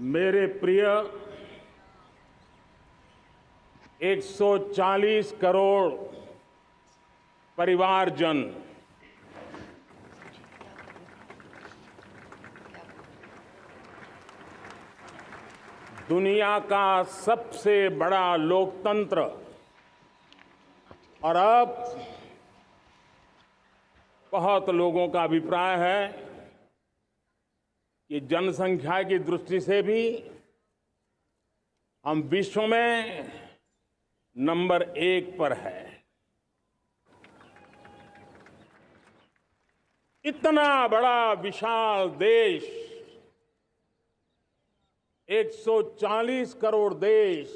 मेरे प्रिय 140 करोड़ परिवारजन, दुनिया का सबसे बड़ा लोकतंत्र और अब बहुत लोगों का अभिप्राय है कि जनसंख्या की दृष्टि से भी हम विश्व में नंबर 1 पर है। इतना बड़ा विशाल देश, 140 करोड़ देश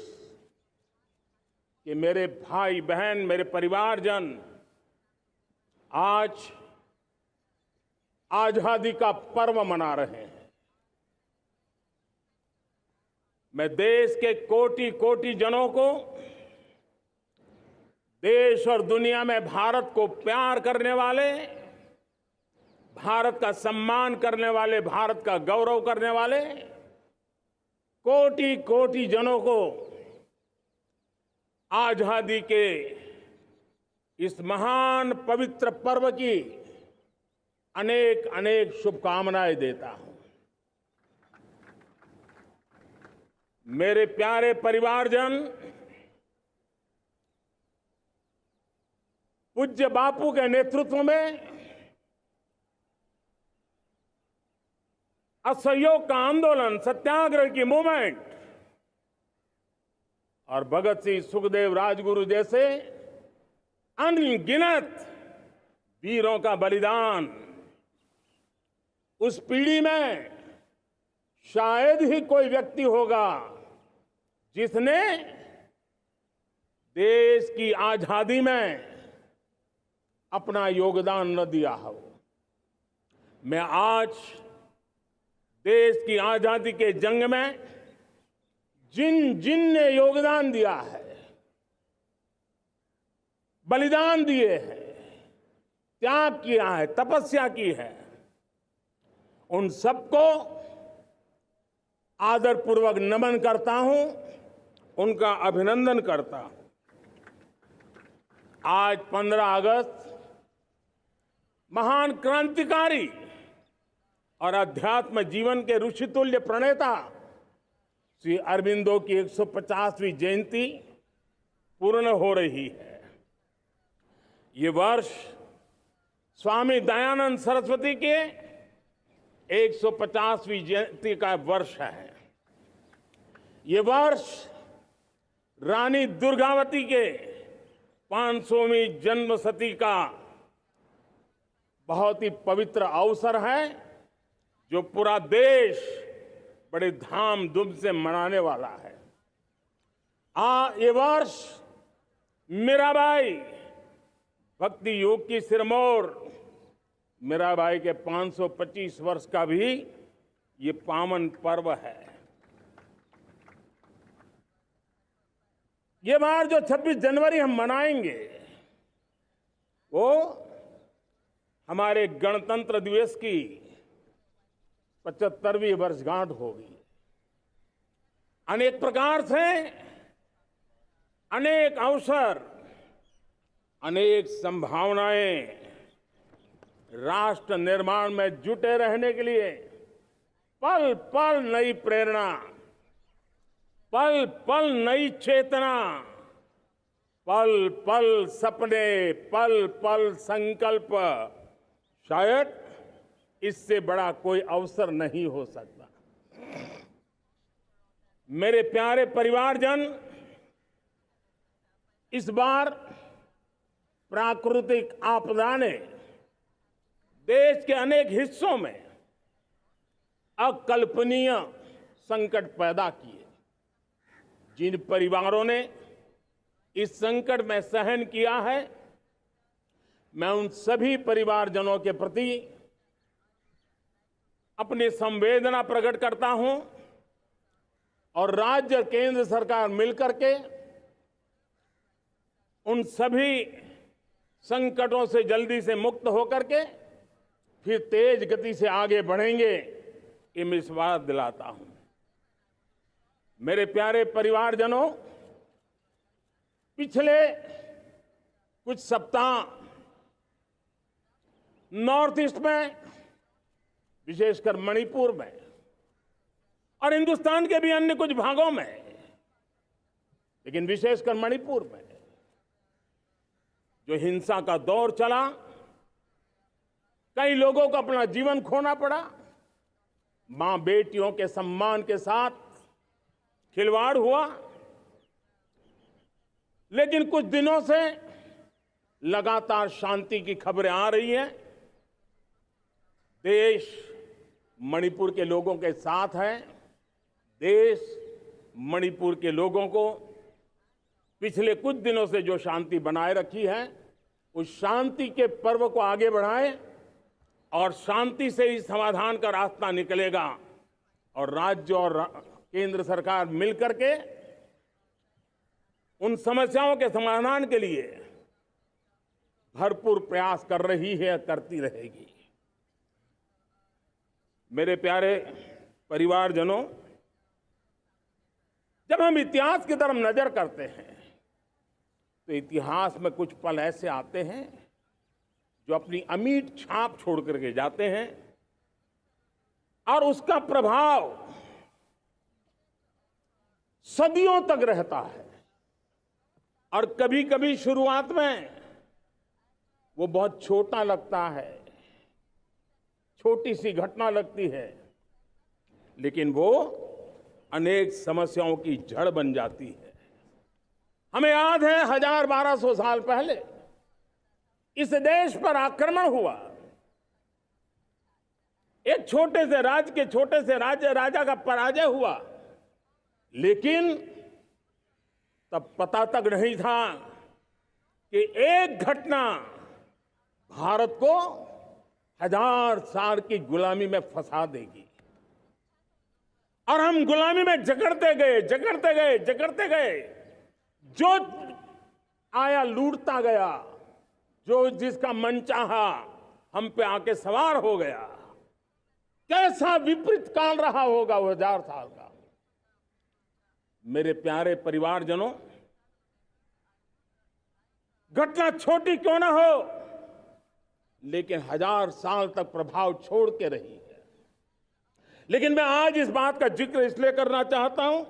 के मेरे भाई बहन, मेरे परिवारजन आज आजादी का पर्व मना रहे हैं। मैं देश के कोटि कोटि जनों को, देश और दुनिया में भारत को प्यार करने वाले, भारत का सम्मान करने वाले, भारत का गौरव करने वाले कोटि कोटि जनों को आजादी के इस महान पवित्र पर्व की अनेक अनेक शुभकामनाएं देता हूं। मेरे प्यारे परिवारजन, पूज्य बापू के नेतृत्व में असहयोग का आंदोलन, सत्याग्रह की मूवमेंट और भगत सिंह, सुखदेव, राजगुरु जैसे अनगिनत वीरों का बलिदान, उस पीढ़ी में शायद ही कोई व्यक्ति होगा जिसने देश की आजादी में अपना योगदान न दिया हो। मैं आज देश की आजादी के जंग में जिन जिन ने योगदान दिया है, बलिदान दिए हैं, त्याग किया है, तपस्या की है, उन सबको आदरपूर्वक नमन करता हूं, उनका अभिनंदन करता हूं। आज 15 अगस्त महान क्रांतिकारी और अध्यात्म जीवन के ऋषितुल्य प्रणेता श्री अरबिंदो की 150वीं जयंती पूर्ण हो रही है। ये वर्ष स्वामी दयानंद सरस्वती के 150वीं जयंती का वर्ष है। ये वर्ष रानी दुर्गावती के 500वीं जन्मशती का बहुत ही पवित्र अवसर है, जो पूरा देश बड़े धामधूम से मनाने वाला है। ये वर्ष मीराबाई, भक्ति योग की सिरमौर मीराबाई के 525 वर्ष का भी ये पावन पर्व है। ये बार जो 26 जनवरी हम मनाएंगे, वो हमारे गणतंत्र दिवस की 75वीं वर्षगांठ होगी। अनेक प्रकार से अनेक अवसर, अनेक संभावनाएं राष्ट्र निर्माण में जुटे रहने के लिए पल पल नई प्रेरणा, पल पल नई चेतना, पल पल सपने, पल पल संकल्प, शायद इससे बड़ा कोई अवसर नहीं हो सकता। मेरे प्यारे परिवारजन, इस बार प्राकृतिक आपदा ने देश के अनेक हिस्सों में अकल्पनीय संकट पैदा किए। जिन परिवारों ने इस संकट में सहन किया है, मैं उन सभी परिवारजनों के प्रति अपनी संवेदना प्रकट करता हूं और राज्य और केंद्र सरकार मिलकर के उन सभी संकटों से जल्दी से मुक्त होकर के फिर तेज गति से आगे बढ़ेंगे, ये मैं विश्वास दिलाता हूं। मेरे प्यारे परिवारजनों, पिछले कुछ सप्ताह नॉर्थ ईस्ट में, विशेषकर मणिपुर में और हिंदुस्तान के भी अन्य कुछ भागों में, लेकिन विशेषकर मणिपुर में जो हिंसा का दौर चला, कई लोगों को अपना जीवन खोना पड़ा, मां बेटियों के सम्मान के साथ खिलवाड़ हुआ। लेकिन कुछ दिनों से लगातार शांति की खबरें आ रही हैं। देश मणिपुर के लोगों के साथ है। देश मणिपुर के लोगों को पिछले कुछ दिनों से जो शांति बनाए रखी है, उस शांति के पर्व को आगे बढ़ाए और शांति से ही समाधान का रास्ता निकलेगा। और राज्य और केंद्र सरकार मिलकर के उन समस्याओं के समाधान के लिए भरपूर प्रयास कर रही है, करती रहेगी। मेरे प्यारे परिवारजनों, जब हम इतिहास की तरफ नजर करते हैं तो इतिहास में कुछ पल ऐसे आते हैं जो अपनी अमिट छाप छोड़ करके जाते हैं और उसका प्रभाव सदियों तक रहता है। और कभी कभी शुरुआत में वो बहुत छोटा लगता है, छोटी सी घटना लगती है, लेकिन वो अनेक समस्याओं की जड़ बन जाती है। हमें याद है 1000-1200 साल पहले इस देश पर आक्रमण हुआ। एक छोटे से राज्य के छोटे से राजा का पराजय हुआ, लेकिन तब पता तक नहीं था कि एक घटना भारत को 1000 साल की गुलामी में फंसा देगी। और हम गुलामी में जकड़ते गए, जो आया लूटता गया, जो जिसका मन चाहा हम पे आके सवार हो गया। कैसा विपरीत काल रहा होगा वो 1000 साल का। मेरे प्यारे परिवारजनों, घटना छोटी क्यों ना हो, लेकिन 1000 साल तक प्रभाव छोड़ के रही है। लेकिन मैं आज इस बात का जिक्र इसलिए करना चाहता हूं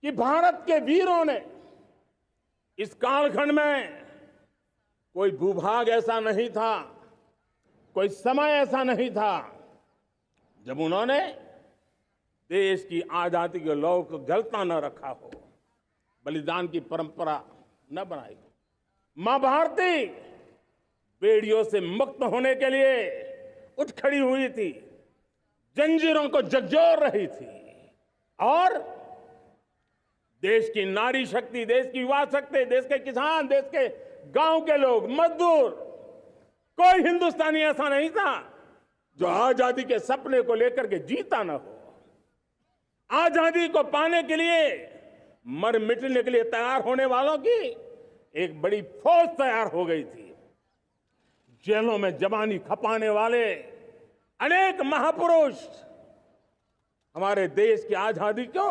कि भारत के वीरों ने इस कालखंड में कोई भूभाग ऐसा नहीं था, कोई समय ऐसा नहीं था जब उन्होंने देश की आजादी के लौ को जलता न रखा हो, बलिदान की परंपरा न बनाई हो। मां भारती बेड़ियों से मुक्त होने के लिए उठ खड़ी हुई थी, जंजीरों को झकझोर रही थी और देश की नारी शक्ति, देश की युवा शक्ति, देश के किसान, देश के गांव के लोग, मजदूर, कोई हिंदुस्तानी ऐसा नहीं था जो आजादी के सपने को लेकर के जीता न हो। आजादी को पाने के लिए मर मिटने के लिए तैयार होने वालों की एक बड़ी फौज तैयार हो गई थी। जेलों में जवानी खपाने वाले अनेक महापुरुष हमारे देश की आजादी को,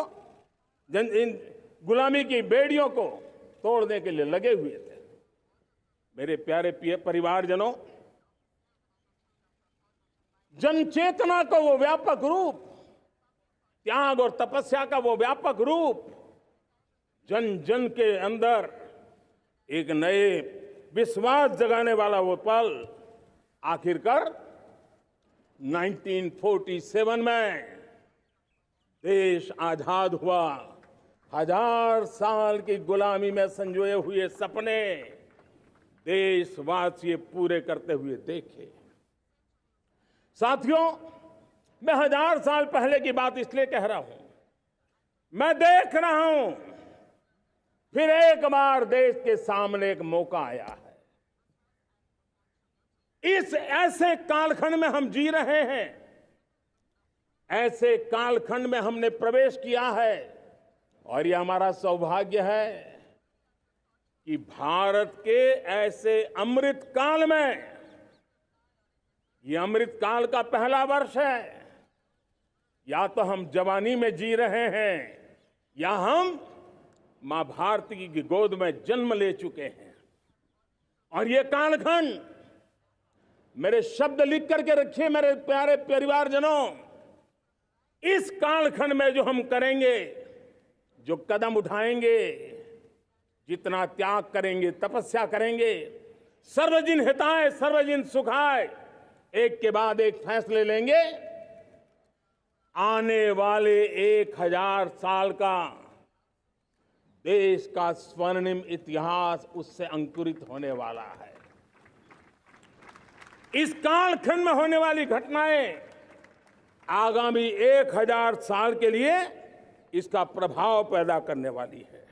इन गुलामी की बेड़ियों को तोड़ने के लिए लगे हुए थे। मेरे प्यारे परिवारजनों, जनचेतना का वो व्यापक रूप, त्याग और तपस्या का वो व्यापक रूप, जन जन के अंदर एक नए विश्वास जगाने वाला वो पल आखिरकार 1947 में देश आजाद हुआ। 1000 साल की गुलामी में संजोए हुए सपने देशवासी पूरे करते हुए देखे। साथियों, मैं 1000 साल पहले की बात इसलिए कह रहा हूं, मैं देख रहा हूं फिर एक बार देश के सामने एक मौका आया है। इस ऐसे कालखंड में हम जी रहे हैं, ऐसे कालखंड में हमने प्रवेश किया है और यह हमारा सौभाग्य है कि भारत के ऐसे अमृत काल में, यह अमृत काल का पहला वर्ष है, या तो हम जवानी में जी रहे हैं या हम मां भारती की गोद में जन्म ले चुके हैं। और ये कालखंड, मेरे शब्द लिख करके रखिए मेरे प्यारे परिवारजनों, इस कालखंड में जो हम करेंगे, जो कदम उठाएंगे, जितना त्याग करेंगे, तपस्या करेंगे, सर्वजन हिताय सर्वजन सुखाय, एक के बाद एक फैसले लेंगे, आने वाले 1000 साल का देश का स्वर्णिम इतिहास उससे अंकुरित होने वाला है। इस कालखंड में होने वाली घटनाएं आगामी 1000 साल के लिए इसका प्रभाव पैदा करने वाली है।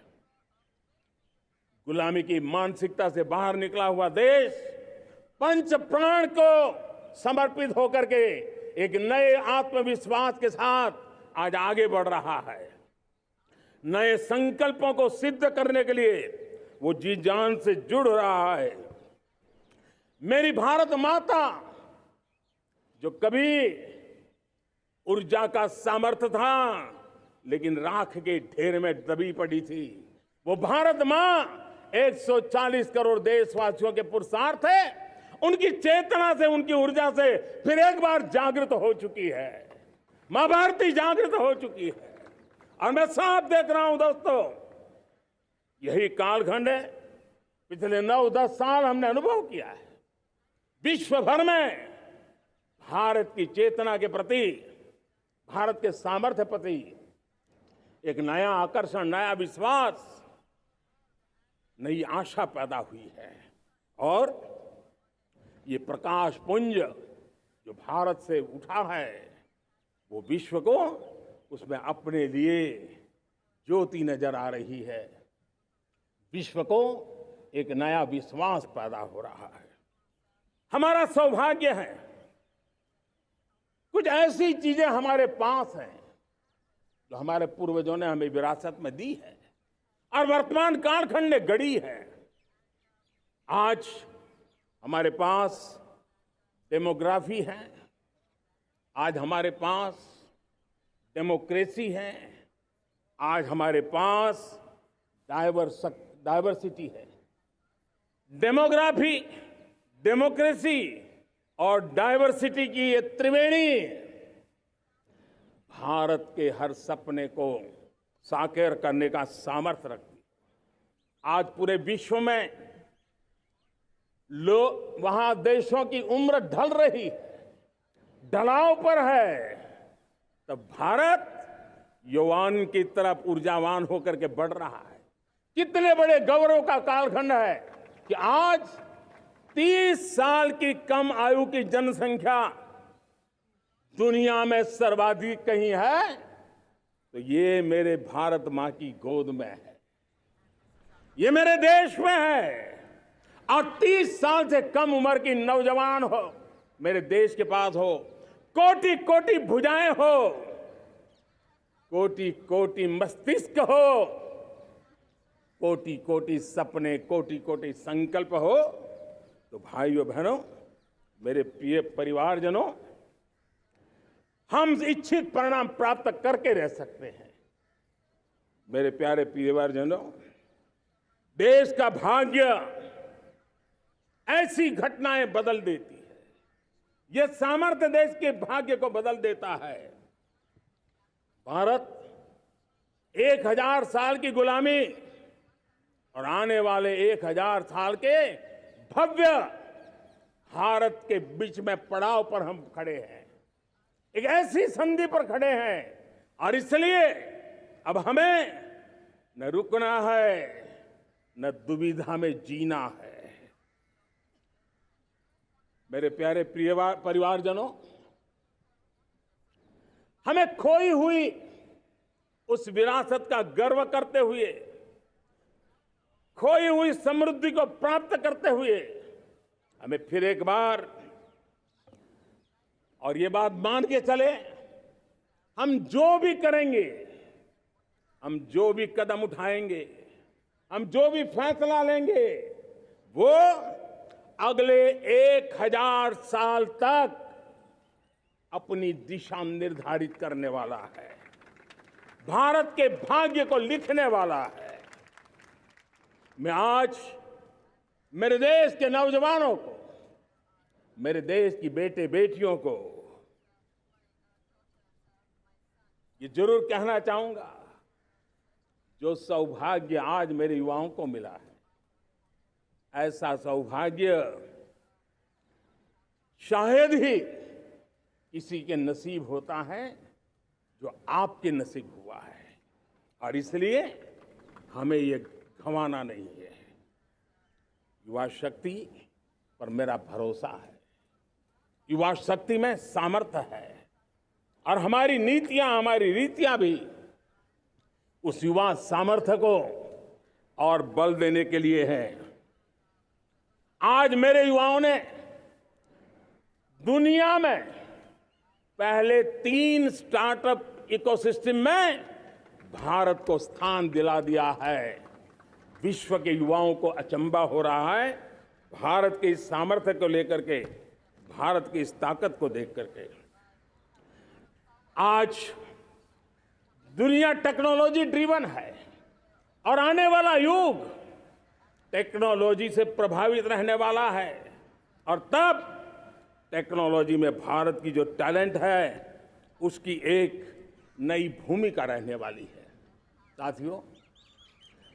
गुलामी की मानसिकता से बाहर निकला हुआ देश पंच प्राण को समर्पित होकर के एक नए आत्मविश्वास के साथ आज आगे बढ़ रहा है। नए संकल्पों को सिद्ध करने के लिए वो जी जान से जुड़ रहा है। मेरी भारत माता, जो कभी ऊर्जा का सामर्थ्य था लेकिन राख के ढेर में दबी पड़ी थी, वो भारत मां 140 करोड़ देशवासियों के पुरुषार्थ है। उनकी चेतना से, उनकी ऊर्जा से फिर एक बार जागृत हो चुकी है। मां भारती जागृत हो चुकी है। और मैं साफ देख रहा हूं दोस्तों, यही कालखंड है। पिछले 9-10 साल हमने अनुभव किया है, विश्व भर में भारत की चेतना के प्रति, भारत के सामर्थ्य प्रति एक नया आकर्षण, नया विश्वास, नई आशा पैदा हुई है। और ये प्रकाश पुंज जो भारत से उठा है, वो विश्व को उसमें अपने लिए ज्योति नजर आ रही है। विश्व को एक नया विश्वास पैदा हो रहा है। हमारा सौभाग्य है, कुछ ऐसी चीजें हमारे पास हैं जो हमारे पूर्वजों ने हमें विरासत में दी है और वर्तमान कालखंड ने गढ़ी है। आज हमारे पास डेमोग्राफी है, आज हमारे पास डेमोक्रेसी है, आज हमारे पास डाइवर्सिटी है। डेमोग्राफी, डेमोक्रेसी और डाइवर्सिटी की ये त्रिवेणी भारत के हर सपने को साकार करने का सामर्थ्य रखती है। आज पूरे विश्व में वहां देशों की उम्र ढल रही है, ढलाव पर है, तब भारत यौवन की तरफ ऊर्जावान होकर के बढ़ रहा है। कितने बड़े गौरव का कालखंड है कि आज 30 साल की कम आयु की जनसंख्या दुनिया में सर्वाधिक कहीं है तो ये मेरे भारत मां की गोद में है, ये मेरे देश में है। और 30 साल से कम उम्र की नौजवान हो मेरे देश के पास हो, कोटि कोटि भुजाएं हो, कोटि कोटि मस्तिष्क हो, कोटि कोटि सपने, कोटि कोटि संकल्प हो, तो भाइयों बहनों, मेरे प्रिय परिवारजनों, हम इच्छित परिणाम प्राप्त करके रह सकते हैं। मेरे प्यारे परिवारजनों, देश का भाग्य ऐसी घटनाएं बदल देती है। यह सामर्थ्य देश के भाग्य को बदल देता है। भारत 1000 साल की गुलामी और आने वाले 1000 साल के भव्य भारत के बीच में पड़ाव पर हम खड़े हैं, एक ऐसी संधि पर खड़े हैं। और इसलिए अब हमें न रुकना है, न दुविधा में जीना है। मेरे प्यारे परिवारजनों, हमें खोई हुई उस विरासत का गर्व करते हुए, खोई हुई समृद्धि को प्राप्त करते हुए, हमें फिर एक बार, और ये बात मान के चले, हम जो भी करेंगे, हम जो भी कदम उठाएंगे, हम जो भी फैसला लेंगे, वो अगले 1000 साल तक अपनी दिशा निर्धारित करने वाला है, भारत के भाग्य को लिखने वाला है। मैं आज मेरे देश के नौजवानों को, मेरे देश की बेटे बेटियों को ये जरूर कहना चाहूंगा, जो सौभाग्य आज मेरे युवाओं को मिला है, ऐसा सौभाग्य शायद ही किसी के नसीब होता है जो आपके नसीब हुआ है। और इसलिए हमें ये गंवाना नहीं है। युवा शक्ति पर मेरा भरोसा है, युवा शक्ति में सामर्थ्य है, और हमारी नीतियां, हमारी रीतियां भी उस युवा सामर्थ्य को और बल देने के लिए है। आज मेरे युवाओं ने दुनिया में पहले 3 स्टार्टअप इकोसिस्टम में भारत को स्थान दिला दिया है। विश्व के युवाओं को अचंभा हो रहा है भारत के इस सामर्थ्य को लेकर के, भारत की इस ताकत को देख करके। आज दुनिया टेक्नोलॉजी ड्रिवन है और आने वाला युग टेक्नोलॉजी से प्रभावित रहने वाला है, और तब टेक्नोलॉजी में भारत की जो टैलेंट है उसकी एक नई भूमिका रहने वाली है। साथियों,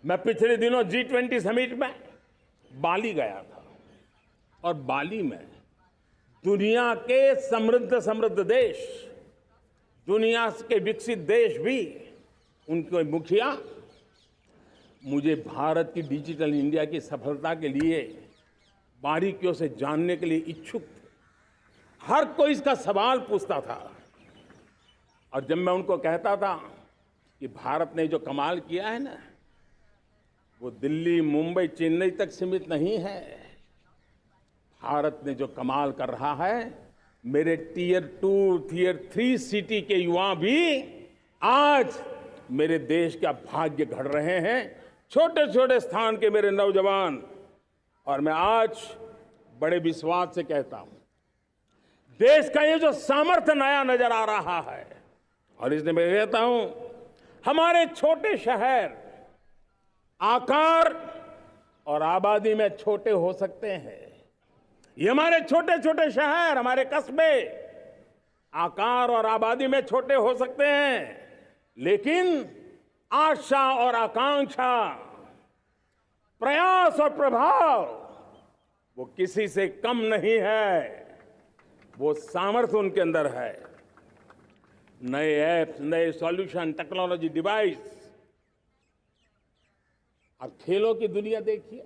मैं पिछले दिनों G20 समिट में बाली गया था, और बाली में दुनिया के समृद्ध देश, दुनिया के विकसित देश भी, उनके मुखिया मुझे भारत की डिजिटल इंडिया की सफलता के लिए बारीकियों से जानने के लिए इच्छुक थे। हर कोई इसका सवाल पूछता था, और जब मैं उनको कहता था कि भारत ने जो कमाल किया है ना, वो दिल्ली, मुंबई, चेन्नई तक सीमित नहीं है। भारत ने जो कमाल कर रहा है, मेरे टियर 2, टियर 3 सिटी के युवा भी आज मेरे देश का भाग्य गढ़ रहे हैं। छोटे छोटे स्थान के मेरे नौजवान, और मैं आज बड़े विश्वास से कहता हूं, देश का ये जो सामर्थ्य नया नजर आ रहा है, और इसलिए मैं कहता हूं, हमारे छोटे शहर आकार और आबादी में छोटे हो सकते हैं। ये हमारे छोटे छोटे शहर, हमारे कस्बे आकार और आबादी में छोटे हो सकते हैं, लेकिन आशा और आकांक्षा, प्रयास और प्रभाव वो किसी से कम नहीं है। वो सामर्थ्य उनके अंदर है। नए ऐप्स, नए सॉल्यूशन, टेक्नोलॉजी डिवाइस। अब खेलों की दुनिया देखिए,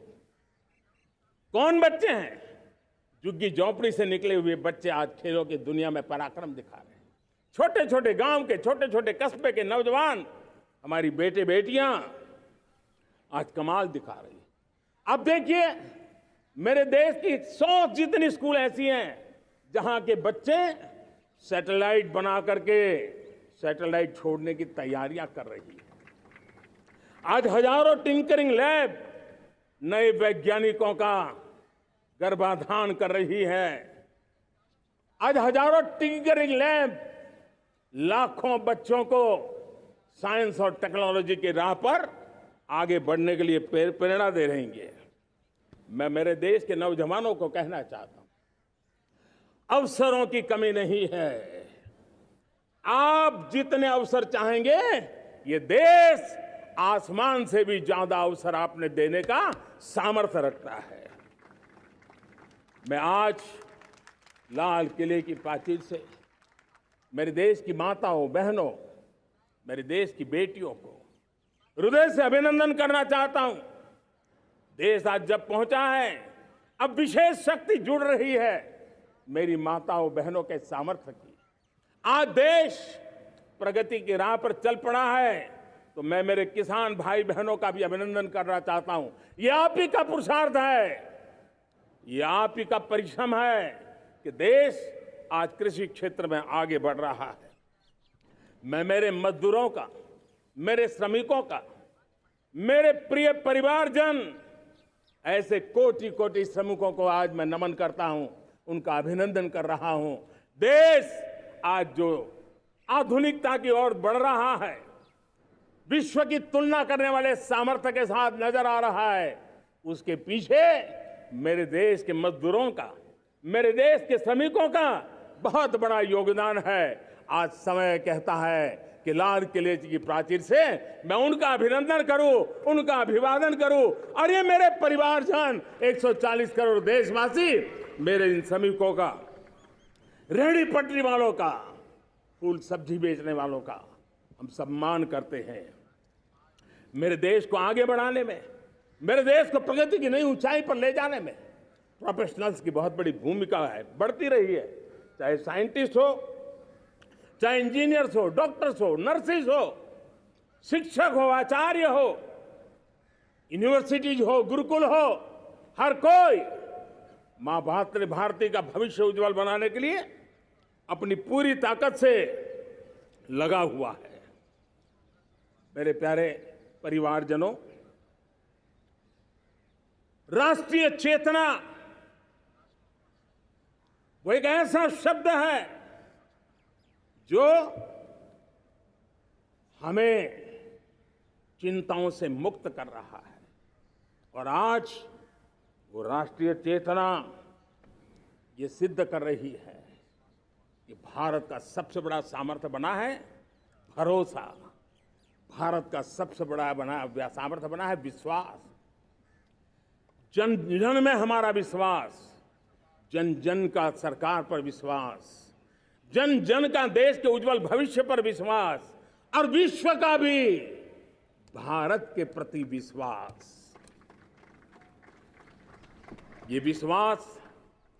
कौन बच्चे हैं? झुग्गी झोंपड़ी से निकले हुए बच्चे आज खेलों की दुनिया में पराक्रम दिखा रहे हैं। छोटे छोटे गांव के, छोटे छोटे कस्बे के नौजवान, हमारी बेटे बेटियां आज कमाल दिखा रही हैं। अब देखिए, मेरे देश की 100 जितनी स्कूल ऐसी हैं जहां के बच्चे सैटेलाइट बना करके सैटेलाइट छोड़ने की तैयारियां कर रही है। आज हजारों टिंकरिंग लैब नए वैज्ञानिकों का गर्भाधान कर रही है। आज हजारों टिंकरिंग लैब लाखों बच्चों को साइंस और टेक्नोलॉजी की राह पर आगे बढ़ने के लिए प्रेरणा दे रही है। मैं मेरे देश के नौजवानों को कहना चाहता हूं, अवसरों की कमी नहीं है। आप जितने अवसर चाहेंगे, ये देश आसमान से भी ज्यादा अवसर आपने देने का सामर्थ्य रखता है। मैं आज लाल किले की प्राचीर से मेरे देश की माताओं, बहनों, मेरे देश की बेटियों को हृदय से अभिनंदन करना चाहता हूं। देश आज जब पहुंचा है, अब विशेष शक्ति जुड़ रही है मेरी माताओं बहनों के सामर्थ्य की। आज देश प्रगति की राह पर चल पड़ा है, तो मैं मेरे किसान भाई बहनों का भी अभिनंदन करना चाहता हूं। ये आप ही का पुरुषार्थ है, ये आप ही का परिश्रम है कि देश आज कृषि क्षेत्र में आगे बढ़ रहा है। मैं मेरे मजदूरों का, मेरे श्रमिकों का, मेरे प्रिय परिवारजन, ऐसे कोटि कोटि श्रमिकों को आज मैं नमन करता हूं, उनका अभिनंदन कर रहा हूं। देश आज जो आधुनिकता की ओर बढ़ रहा है, विश्व की तुलना करने वाले सामर्थ्य के साथ नजर आ रहा है, उसके पीछे मेरे देश के मजदूरों का, मेरे देश के श्रमिकों का बहुत बड़ा योगदान है। आज समय कहता है कि लाल किले की प्राचीर से मैं उनका अभिनंदन करूं, उनका अभिवादन करूं, और ये मेरे परिवारजन 140 करोड़ देशवासी, मेरे इन श्रमिकों का, रेहड़ी पटरी वालों का, फूल सब्जी बेचने वालों का हम सम्मान करते हैं। मेरे देश को आगे बढ़ाने में, मेरे देश को प्रगति की नई ऊंचाई पर ले जाने में प्रोफेशनल्स की बहुत बड़ी भूमिका है, बढ़ती रही है। चाहे साइंटिस्ट हो, चाहे इंजीनियर्स हो, डॉक्टर्स हो, नर्सिस हो, शिक्षक हो, आचार्य हो, यूनिवर्सिटीज हो, गुरुकुल हो, हर कोई मां भारती का भविष्य उज्जवल बनाने के लिए अपनी पूरी ताकत से लगा हुआ है। मेरे प्यारे परिवारजनों, राष्ट्रीय चेतना वो एक ऐसा शब्द है जो हमें चिंताओं से मुक्त कर रहा है, और आज वो राष्ट्रीय चेतना ये सिद्ध कर रही है कि भारत का सबसे बड़ा सामर्थ्य बना है भरोसा, भारत का सबसे बड़ा सामर्थ्य बना है विश्वास। जन जन में हमारा विश्वास, जन जन का सरकार पर विश्वास, जन जन का देश के उज्जवल भविष्य पर विश्वास, और विश्व का भी भारत के प्रति विश्वास। ये विश्वास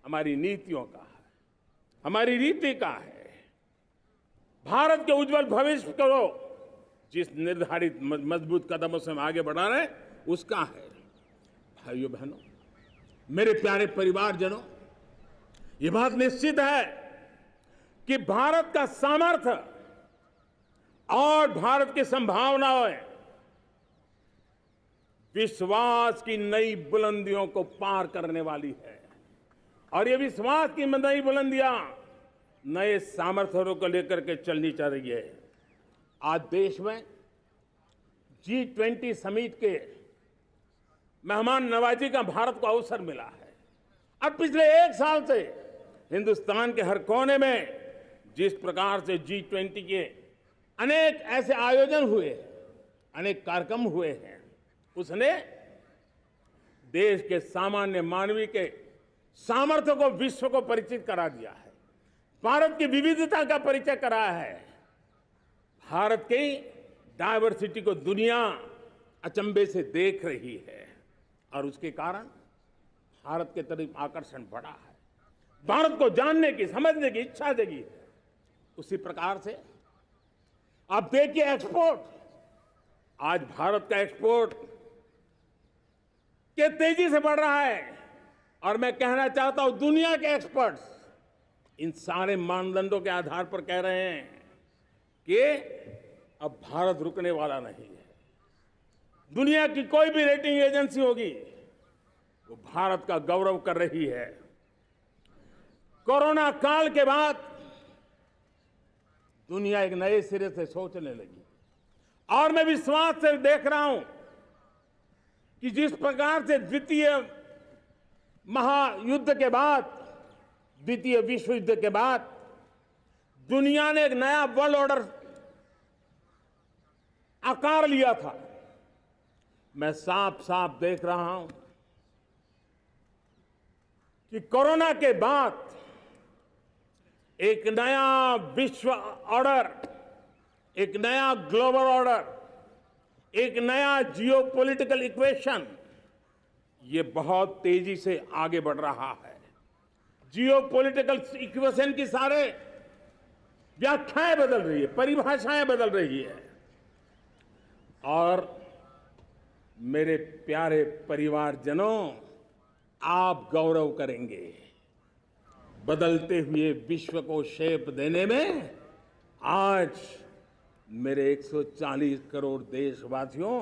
हमारी नीतियों का है, हमारी रीति का है। भारत के उज्जवल भविष्य को जिस निर्धारित मजबूत कदमों से हम आगे बढ़ा रहे हैं, उसका है। भाइयों बहनों, मेरे प्यारे परिवारजनों, ये बात निश्चित है कि भारत का सामर्थ्य और भारत की संभावनाएं विश्वास की नई बुलंदियों को पार करने वाली है, और ये विश्वास की नई बुलंदियां नए सामर्थ्यों को लेकर के चलनी चाह रही है। आज देश में G20 समिट के मेहमान नवाजी का भारत को अवसर मिला है। अब पिछले एक साल से हिंदुस्तान के हर कोने में जिस प्रकार से G20 के अनेक ऐसे आयोजन हुए, अनेक कार्यक्रम हुए हैं, उसने देश के सामान्य मानवी के सामर्थ्य को विश्व को परिचित करा दिया है, भारत की विविधता का परिचय कराया है, भारत की डायवर्सिटी को दुनिया अचंभे से देख रही है, और उसके कारण भारत के तरफ आकर्षण बढ़ा है, भारत को जानने की, समझने की इच्छा जगी है। उसी प्रकार से आप देखिए एक्सपोर्ट, आज भारत का एक्सपोर्ट के तेजी से बढ़ रहा है, और मैं कहना चाहता हूं दुनिया के एक्सपर्ट्स इन सारे मानदंडों के आधार पर कह रहे हैं कि अब भारत रुकने वाला नहीं है। दुनिया की कोई भी रेटिंग एजेंसी होगी, वो भारत का गौरव कर रही है। कोरोना काल के बाद दुनिया एक नए सिरे से सोचने लगी, और मैं विश्वास से देख रहा हूं कि जिस प्रकार से द्वितीय महायुद्ध के बाद, द्वितीय विश्व युद्ध के बाद दुनिया ने एक नया वर्ल्ड ऑर्डर आकार लिया था, मैं साफ साफ देख रहा हूं कि कोरोना के बाद एक नया विश्व ऑर्डर, एक नया ग्लोबल ऑर्डर, एक नया जियोपॉलिटिकल इक्वेशन, ये बहुत तेजी से आगे बढ़ रहा है। जियोपॉलिटिकल इक्वेशन की सारे व्याख्याएं बदल रही है, परिभाषाएं बदल रही है, और मेरे प्यारे परिवारजनों, आप गौरव करेंगे। बदलते हुए विश्व को शेप देने में आज मेरे 140 करोड़ देशवासियों,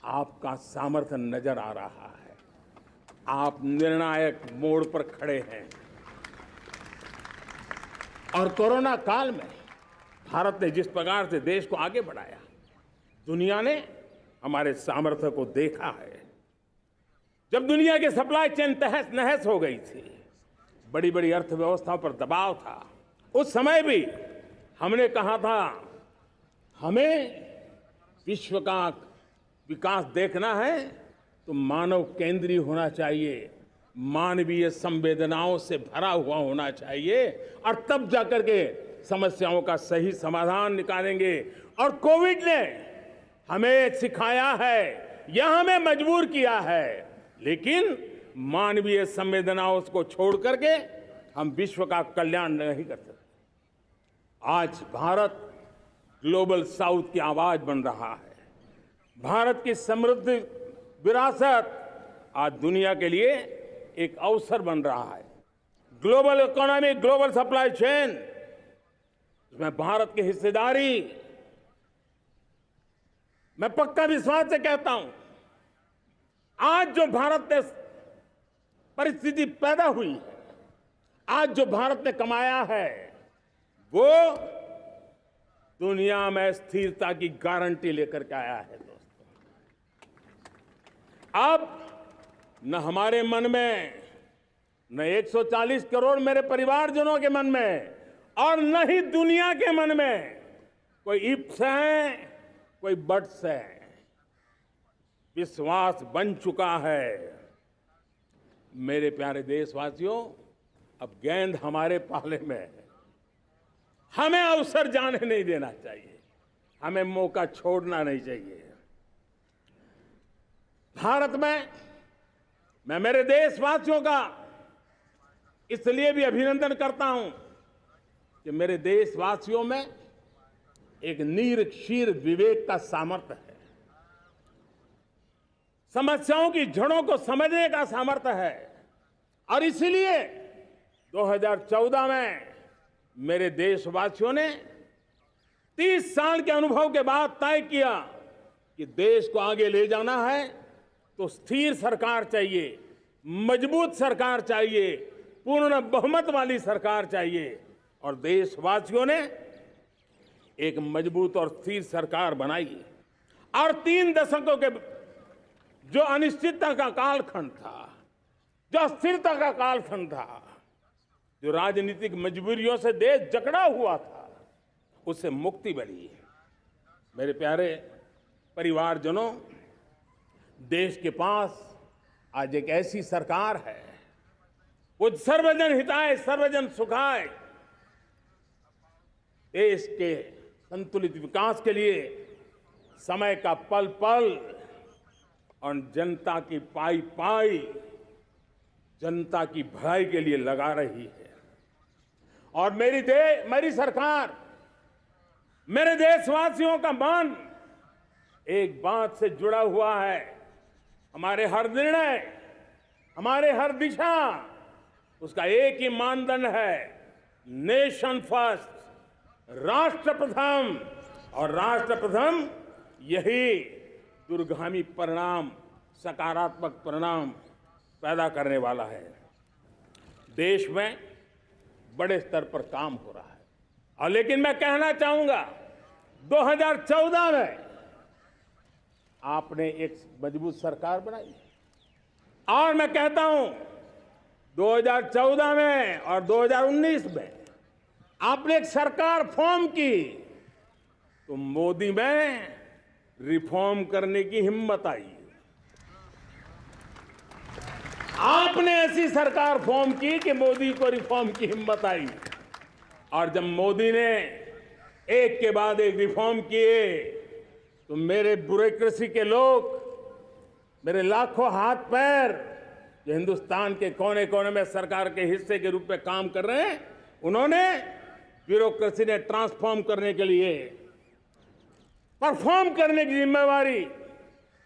आपका सामर्थ्य नजर आ रहा है। आप निर्णायक मोड़ पर खड़े हैं। और कोरोना काल में भारत ने जिस प्रकार से देश को आगे बढ़ाया, दुनिया ने हमारे सामर्थ्य को देखा है। जब दुनिया की सप्लाई चेन तहस नहस हो गई थी, बड़ी बड़ी अर्थव्यवस्थाओं पर दबाव था, उस समय भी हमने कहा था हमें विश्व का विकास देखना है तो मानव केंद्रीय होना चाहिए, मानवीय संवेदनाओं से भरा हुआ होना चाहिए, और तब जाकर के समस्याओं का सही समाधान निकालेंगे। और कोविड ने हमें सिखाया है या हमें मजबूर किया है, लेकिन मानवीय संवेदनाओं को छोड़ करके हम विश्व का कल्याण नहीं कर सकते। आज भारत ग्लोबल साउथ की आवाज बन रहा है। भारत की समृद्ध विरासत आज दुनिया के लिए एक अवसर बन रहा है। Global economy, global supply chain, इसमें भारत की हिस्सेदारी, मैं पक्का विश्वास से कहता हूं, आज जो भारत ने परिस्थिति पैदा हुई है, आज जो भारत ने कमाया है, वो दुनिया में स्थिरता की गारंटी लेकर के आया है। दोस्तों, अब न हमारे मन में, न 140 करोड़ मेरे परिवारजनों के मन में, और न ही दुनिया के मन में कोई इफ्स है, कोई बट्स है। विश्वास बन चुका है। मेरे प्यारे देशवासियों, अब गेंद हमारे पाले में है। हमें अवसर जाने नहीं देना चाहिए, हमें मौका छोड़ना नहीं चाहिए। भारत में मैं मेरे देशवासियों का इसलिए भी अभिनंदन करता हूं कि मेरे देशवासियों में एक नीर-क्षीर विवेक का सामर्थ्य है, समस्याओं की जड़ों को समझने का सामर्थ्य है। और इसलिए 2014 में मेरे देशवासियों ने 30 साल के अनुभव के बाद तय किया कि देश को आगे ले जाना है तो स्थिर सरकार चाहिए, मजबूत सरकार चाहिए, पूर्ण बहुमत वाली सरकार चाहिए। और देशवासियों ने एक मजबूत और स्थिर सरकार बनाई। और 3 दशकों के जो अनिश्चितता का कालखंड था, जो अस्थिरता का कालखंड था, जो राजनीतिक मजबूरियों से देश जकड़ा हुआ था, उससे मुक्ति मिली। मेरे प्यारे परिवारजनों, देश के पास आज एक ऐसी सरकार है, वो सर्वजन हिताय सर्वजन सुखाय, देश के संतुलित विकास के लिए समय का पल पल और जनता की पाई पाई, जनता की भलाई के लिए लगा रही है। और मेरी सरकार, मेरे देशवासियों का मन एक बात से जुड़ा हुआ है। हमारे हर निर्णय, हमारे हर दिशा, उसका एक ही मानदंड है, नेशन फर्स्ट, राष्ट्र प्रथम। और राष्ट्र प्रथम यही दूरगामी परिणाम, सकारात्मक परिणाम पैदा करने वाला है। देश में बड़े स्तर पर काम हो रहा है। और लेकिन मैं कहना चाहूंगा, 2014 में आपने एक मजबूत सरकार बनाई, और मैं कहता हूं 2014 में और 2019 में आपने एक सरकार फॉर्म की, तो मोदी में रिफॉर्म करने की हिम्मत आई। आपने ऐसी सरकार फॉर्म की कि मोदी को रिफॉर्म की हिम्मत आई। और जब मोदी ने एक के बाद एक रिफॉर्म किए, तो मेरे ब्यूरोक्रेसी के लोग, मेरे लाखों हाथ पैर जो हिंदुस्तान के कोने कोने में सरकार के हिस्से के रूप में काम कर रहे हैं, उन्होंने ब्यूरोक्रेसी ने ट्रांसफॉर्म करने के लिए, परफॉर्म करने की जिम्मेवारी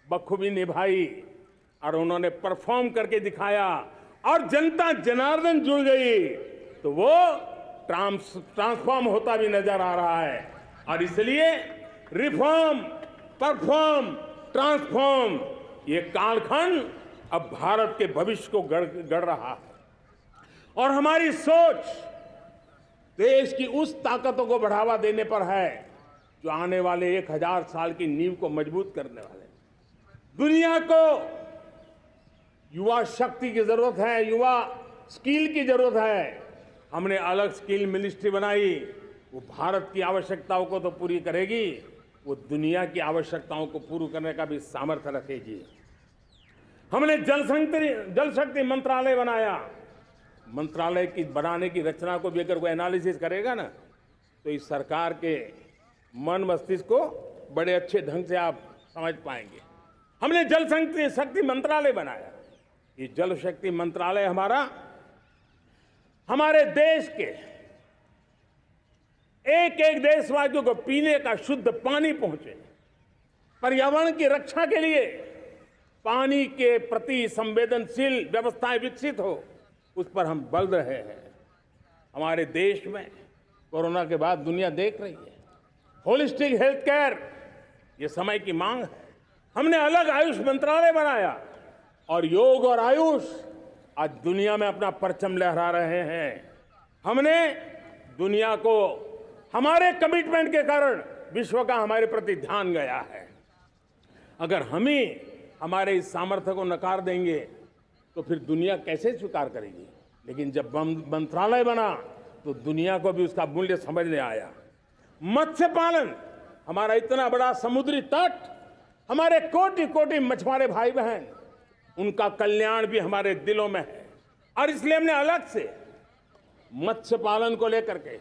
बखूबी निभाई। और उन्होंने परफॉर्म करके दिखाया, और जनता जनार्दन जुड़ गई, तो वो ट्रांसफॉर्म होता भी नजर आ रहा है। और इसलिए रिफॉर्म, परफॉर्म, ट्रांसफॉर्म, ये कालखंड अब भारत के भविष्य को गढ़ रहा है। और हमारी सोच देश की उस ताकतों को बढ़ावा देने पर है जो आने वाले 1000 साल की नींव को मजबूत करने वाले। दुनिया को युवा शक्ति की जरूरत है, युवा स्किल की जरूरत है। हमने अलग स्किल मिनिस्ट्री बनाई, वो भारत की आवश्यकताओं को तो पूरी करेगी, वो दुनिया की आवश्यकताओं को पूरी करने का भी सामर्थ्य रखेगी। हमने जल शक्ति मंत्रालय बनाया। मंत्रालय की बनाने की रचना को भी अगर कोई एनालिसिस करेगा ना, तो इस सरकार के मन मस्तिष्क को बड़े अच्छे ढंग से आप समझ पाएंगे। हमने जल शक्ति मंत्रालय बनाया। ये जल शक्ति मंत्रालय हमारे देश के एक एक देशवासियों को पीने का शुद्ध पानी पहुंचे, पर्यावरण की रक्षा के लिए पानी के प्रति संवेदनशील व्यवस्थाएं विकसित हो, उस पर हम बल रहे हैं। हमारे देश में कोरोना के बाद दुनिया देख रही है होलिस्टिक हेल्थ केयर, ये समय की मांग है। हमने अलग आयुष मंत्रालय बनाया और योग और आयुष आज दुनिया में अपना परचम लहरा रहे हैं। हमने दुनिया को हमारे कमिटमेंट के कारण विश्व का हमारे प्रति ध्यान गया है। अगर हम ही हमारे इस सामर्थ्य को नकार देंगे तो फिर दुनिया कैसे स्वीकार करेगी। लेकिन जब मंत्रालय बना तो दुनिया को भी उसका मूल्य समझ में आया। मत्स्य पालन, हमारा इतना बड़ा समुद्री तट, हमारे कोटि कोटि मछुआरे भाई बहन, उनका कल्याण भी हमारे दिलों में है। और इसलिए हमने अलग से मत्स्य पालन को लेकर के,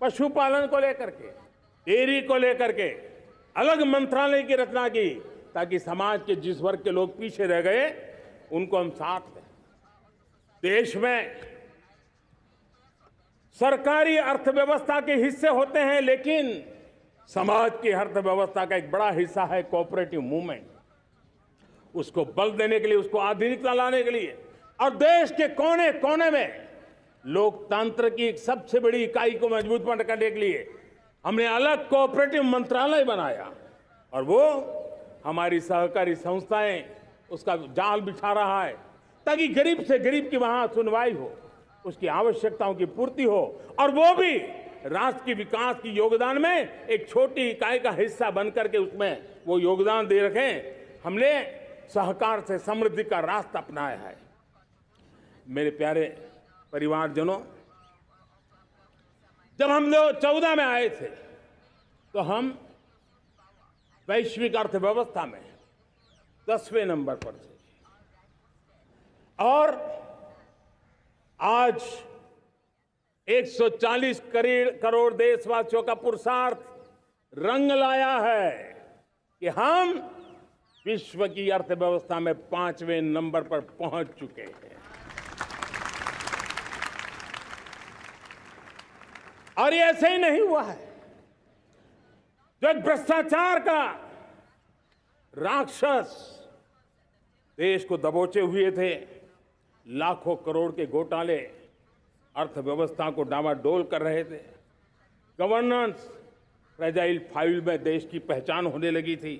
पशुपालन को लेकर के, डेयरी को लेकर के अलग मंत्रालय की रचना की, ताकि समाज के जिस वर्ग के लोग पीछे रह गए उनको हम साथ लें। देश में सरकारी अर्थव्यवस्था के हिस्से होते हैं, लेकिन समाज की अर्थव्यवस्था का एक बड़ा हिस्सा है कोऑपरेटिव मूवमेंट। उसको बल देने के लिए, उसको आधुनिकता लाने के लिए और देश के कोने कोने में लोकतंत्र की एक सबसे बड़ी इकाई को मजबूत करने के लिए हमने अलग कोऑपरेटिव मंत्रालय बनाया। और वो हमारी सहकारी संस्थाएं उसका जाल बिछा रहा है, ताकि गरीब से गरीब की वहां सुनवाई हो, उसकी आवश्यकताओं की पूर्ति हो, और वो भी राष्ट्र के विकास की योगदान में एक छोटी इकाई का हिस्सा बनकर के उसमें वो योगदान दे रखें। हमने सहकार से समृद्धि का रास्ता अपनाया है। मेरे प्यारे परिवारजनों, जब हम 2014 में आए थे तो हम वैश्विक अर्थव्यवस्था में 10वें नंबर पर थे, और आज 140 करोड़ देशवासियों का पुरुषार्थ रंग लाया है कि हम विश्व की अर्थव्यवस्था में 5वें नंबर पर पहुंच चुके हैं। और ये ऐसे ही नहीं हुआ है। जो एक भ्रष्टाचार का राक्षस देश को दबोचे हुए थे, लाखों करोड़ के घोटाले अर्थव्यवस्था को डामाडोल कर रहे थे, गवर्नेंस फ्रेजाइल फाइल में देश की पहचान होने लगी थी,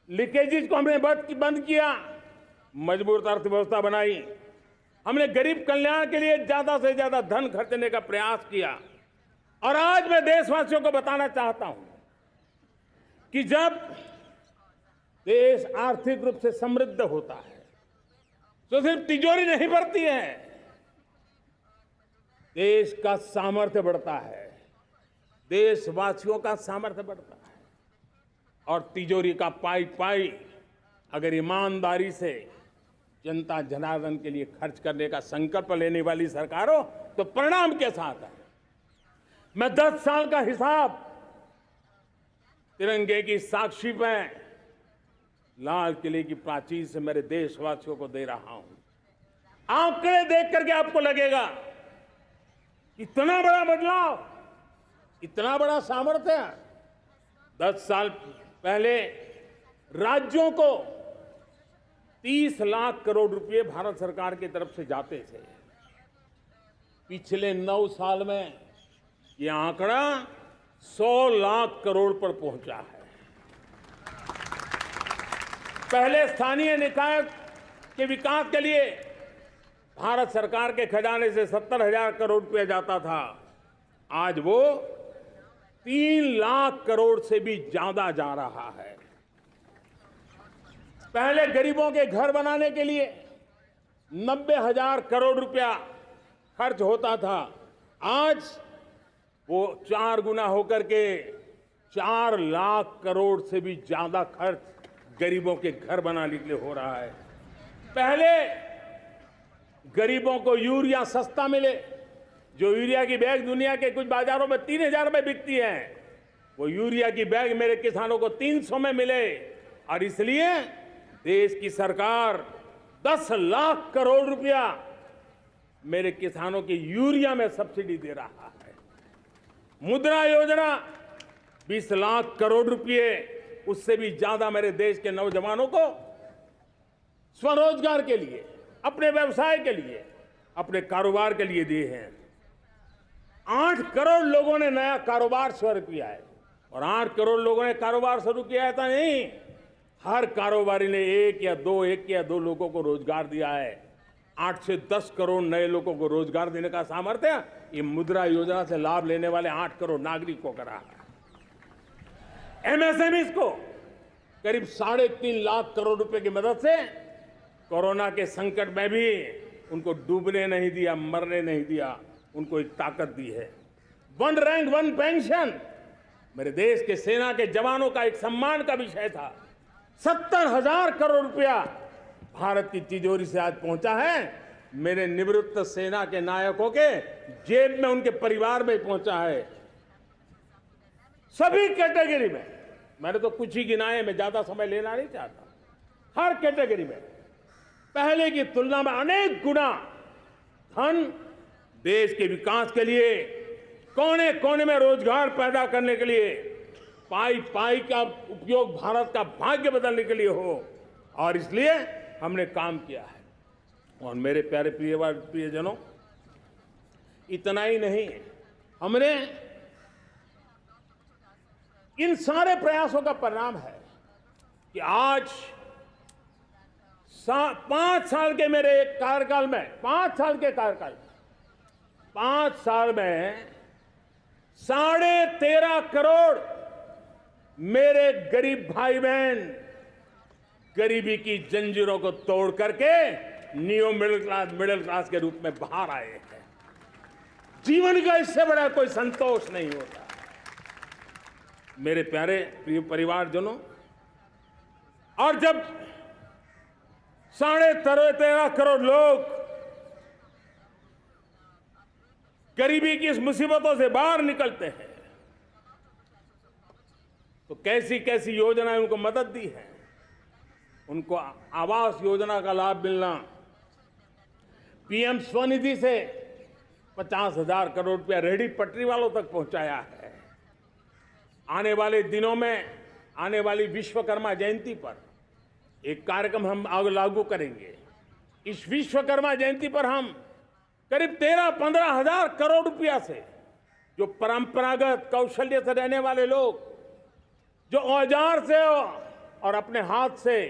लीकेजेस को हमने बंद किया, मजबूत अर्थव्यवस्था बनाई, हमने गरीब कल्याण के लिए ज्यादा से ज्यादा धन खर्चने का प्रयास किया। और आज मैं देशवासियों को बताना चाहता हूं कि जब देश आर्थिक रूप से समृद्ध होता है तो सिर्फ तिजोरी नहीं भरती है, देश का सामर्थ्य बढ़ता है, देशवासियों का सामर्थ्य बढ़ता है। और तिजोरी का पाई पाई अगर ईमानदारी से जनता जनार्दन के लिए खर्च करने का संकल्प लेने वाली सरकार हो तो परिणाम के साथ है। मैं 10 साल का हिसाब तिरंगे की साक्षी में लाल किले की प्राचीर से मेरे देशवासियों को दे रहा हूं। आंकड़े देख करके आपको लगेगा इतना बड़ा बदलाव, इतना बड़ा सामर्थ्य। 10 साल पहले राज्यों को 30 लाख करोड़ रुपए भारत सरकार की तरफ से जाते थे। पिछले 9 साल में यह आंकड़ा 100 लाख करोड़ पर पहुंचा है। पहले स्थानीय निकाय के विकास के लिए भारत सरकार के खजाने से 70,000 करोड़ रुपया जाता था, आज वो 3 लाख करोड़ से भी ज्यादा जा रहा है। पहले गरीबों के घर बनाने के लिए 90,000 करोड़ रुपया खर्च होता था। आज वो 4 गुना होकर के 4 लाख करोड़ से भी ज्यादा खर्च गरीबों के घर बनाने के लिए हो रहा है। पहले गरीबों को यूरिया सस्ता मिले, जो यूरिया की बैग दुनिया के कुछ बाजारों में 3,000 में बिकती है, वो यूरिया की बैग मेरे किसानों को 300 में मिले। और इसलिए देश की सरकार 10 लाख करोड़ रुपया मेरे किसानों की यूरिया में सब्सिडी दे रहा है। मुद्रा योजना 20 लाख करोड़ रुपए, उससे भी ज्यादा मेरे देश के नौजवानों को स्वरोजगार के लिए, अपने व्यवसाय के लिए, अपने कारोबार के लिए दिए हैं। 8 करोड़ लोगों ने नया कारोबार शुरू किया है। और 8 करोड़ लोगों ने कारोबार शुरू किया है ऐसा नहीं, हर कारोबारी ने एक या दो लोगों को रोजगार दिया है। 8 से 10 करोड़ नए लोगों को रोजगार देने का सामर्थ्य ये मुद्रा योजना से लाभ लेने वाले 8 करोड़ नागरिकों को रहा है। एमएसएमईज को करीब 3.5 लाख करोड़ रुपए की मदद से कोरोना के संकट में भी उनको डूबने नहीं दिया, मरने नहीं दिया, उनको एक ताकत दी है। 1 रैंक 1 पेंशन मेरे देश के सेना के जवानों का एक सम्मान का विषय था। 70,000 करोड़ रुपया भारत की तिजोरी से आज पहुंचा है, मेरे निवृत्त सेना के नायकों के जेब में, उनके परिवार में पहुंचा है। सभी कैटेगरी में, मैंने तो कुछ ही गिनाए, मैं ज्यादा समय लेना नहीं चाहता। हर कैटेगरी में पहले की तुलना में अनेक गुना धन देश के विकास के लिए, कोने कोने में रोजगार पैदा करने के लिए, पाई पाई का उपयोग भारत का भाग्य बदलने के लिए हो, और इसलिए हमने काम किया है। और मेरे प्यारे प्रियजनों, इतना ही नहीं, हमने इन सारे प्रयासों का परिणाम है कि आज 5 साल के मेरे कार्यकाल में, 5 साल के कार्यकाल में, 5 साल में 13.5 करोड़ मेरे गरीब भाई बहन गरीबी की जंजीरों को तोड़ करके न्यू मिडिल क्लास के रूप में बाहर आए हैं। जीवन का इससे बड़ा कोई संतोष नहीं होता। मेरे प्यारे प्रिय परिवारजनों, और जब 13.5 करोड़ लोग गरीबी की इस मुसीबतों से बाहर निकलते हैं, तो कैसी कैसी योजनाएं उनको मदद दी है। उनको आवास योजना का लाभ मिलना, पीएम स्वनिधि से 50,000 करोड़ रुपया रेहड़ी पटरी वालों तक पहुंचाया है। आने वाले दिनों में, आने वाली विश्वकर्मा जयंती पर एक कार्यक्रम हम लागू करेंगे। इस विश्वकर्मा जयंती पर हम करीब 13-15 हजार करोड़ रुपया से, जो परंपरागत कौशल्य से रहने वाले लोग, जो औजार से और अपने हाथ से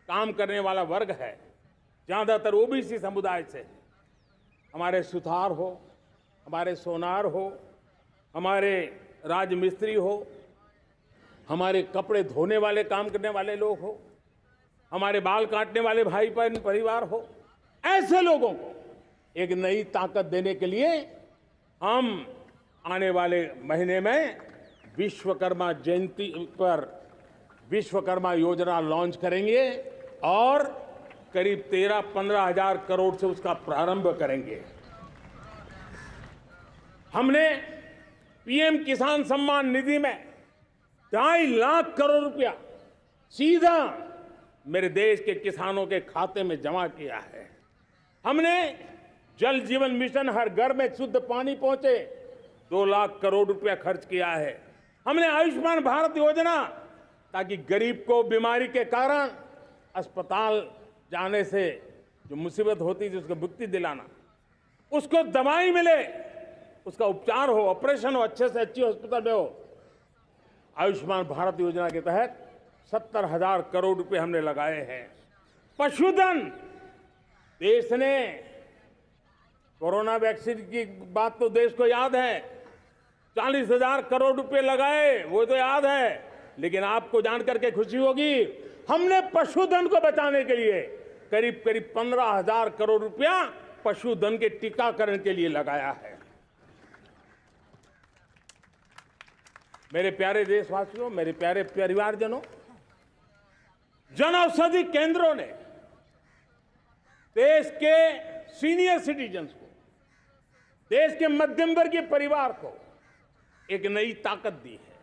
काम करने वाला वर्ग है, ज्यादातर ओबीसी समुदाय से, हमारे सुथार हो, हमारे सोनार हो, हमारे राजमिस्त्री हो, हमारे कपड़े धोने वाले काम करने वाले लोग हो, हमारे बाल काटने वाले भाई बहन परिवार हो, ऐसे लोगों को एक नई ताकत देने के लिए हम आने वाले महीने में विश्वकर्मा जयंती पर विश्वकर्मा योजना लॉन्च करेंगे और करीब 13-15 हजार करोड़ से उसका प्रारंभ करेंगे। हमने पीएम किसान सम्मान निधि में 2.5 लाख करोड़ रुपया सीधा मेरे देश के किसानों के खाते में जमा किया है। हमने जल जीवन मिशन, हर घर में शुद्ध पानी पहुंचे, 2 लाख करोड़ रुपया खर्च किया है। हमने आयुष्मान भारत योजना, ताकि गरीब को बीमारी के कारण अस्पताल जाने से जो मुसीबत होती थी उसको मुक्ति दिलाना, उसको दवाई मिले, उसका उपचार हो, ऑपरेशन हो, अच्छे से अच्छी हॉस्पिटल में हो। आयुष्मान भारत योजना के तहत 70,000 करोड़ रुपए हमने लगाए हैं। पशुधन, देश ने कोरोना वैक्सीन की बात तो देश को याद है, 40,000 करोड़ रुपए लगाए, वो तो याद है। लेकिन आपको जानकर के खुशी होगी, हमने पशुधन को बचाने के लिए करीब करीब 15,000 करोड़ रुपया पशुधन के टीकाकरण के लिए लगाया है। मेरे प्यारे देशवासियों, मेरे प्यारे परिवारजनों, जन औषधि केंद्रों ने देश के सीनियर सिटीजन्स को, देश के मध्यम वर्गीय परिवार को एक नई ताकत दी है।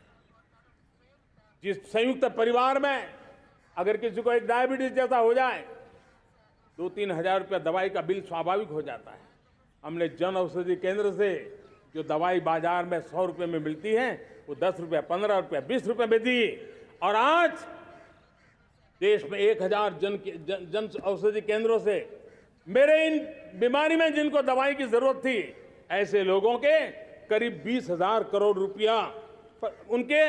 जिस संयुक्त परिवार में अगर किसी को एक डायबिटीज जैसा हो जाए, 2-3 हजार रुपया दवाई का बिल स्वाभाविक हो जाता है। हमने जन औषधि केंद्र से जो दवाई बाजार में 100 रुपये में मिलती है, वो 10 रुपये, 15 रुपये, 20 रुपये में दी। और आज देश में 1000 जन औषधि केंद्रों से मेरे इन बीमारी में जिनको दवाई की जरूरत थी, ऐसे लोगों के करीब 20,000 करोड़ रुपया उनके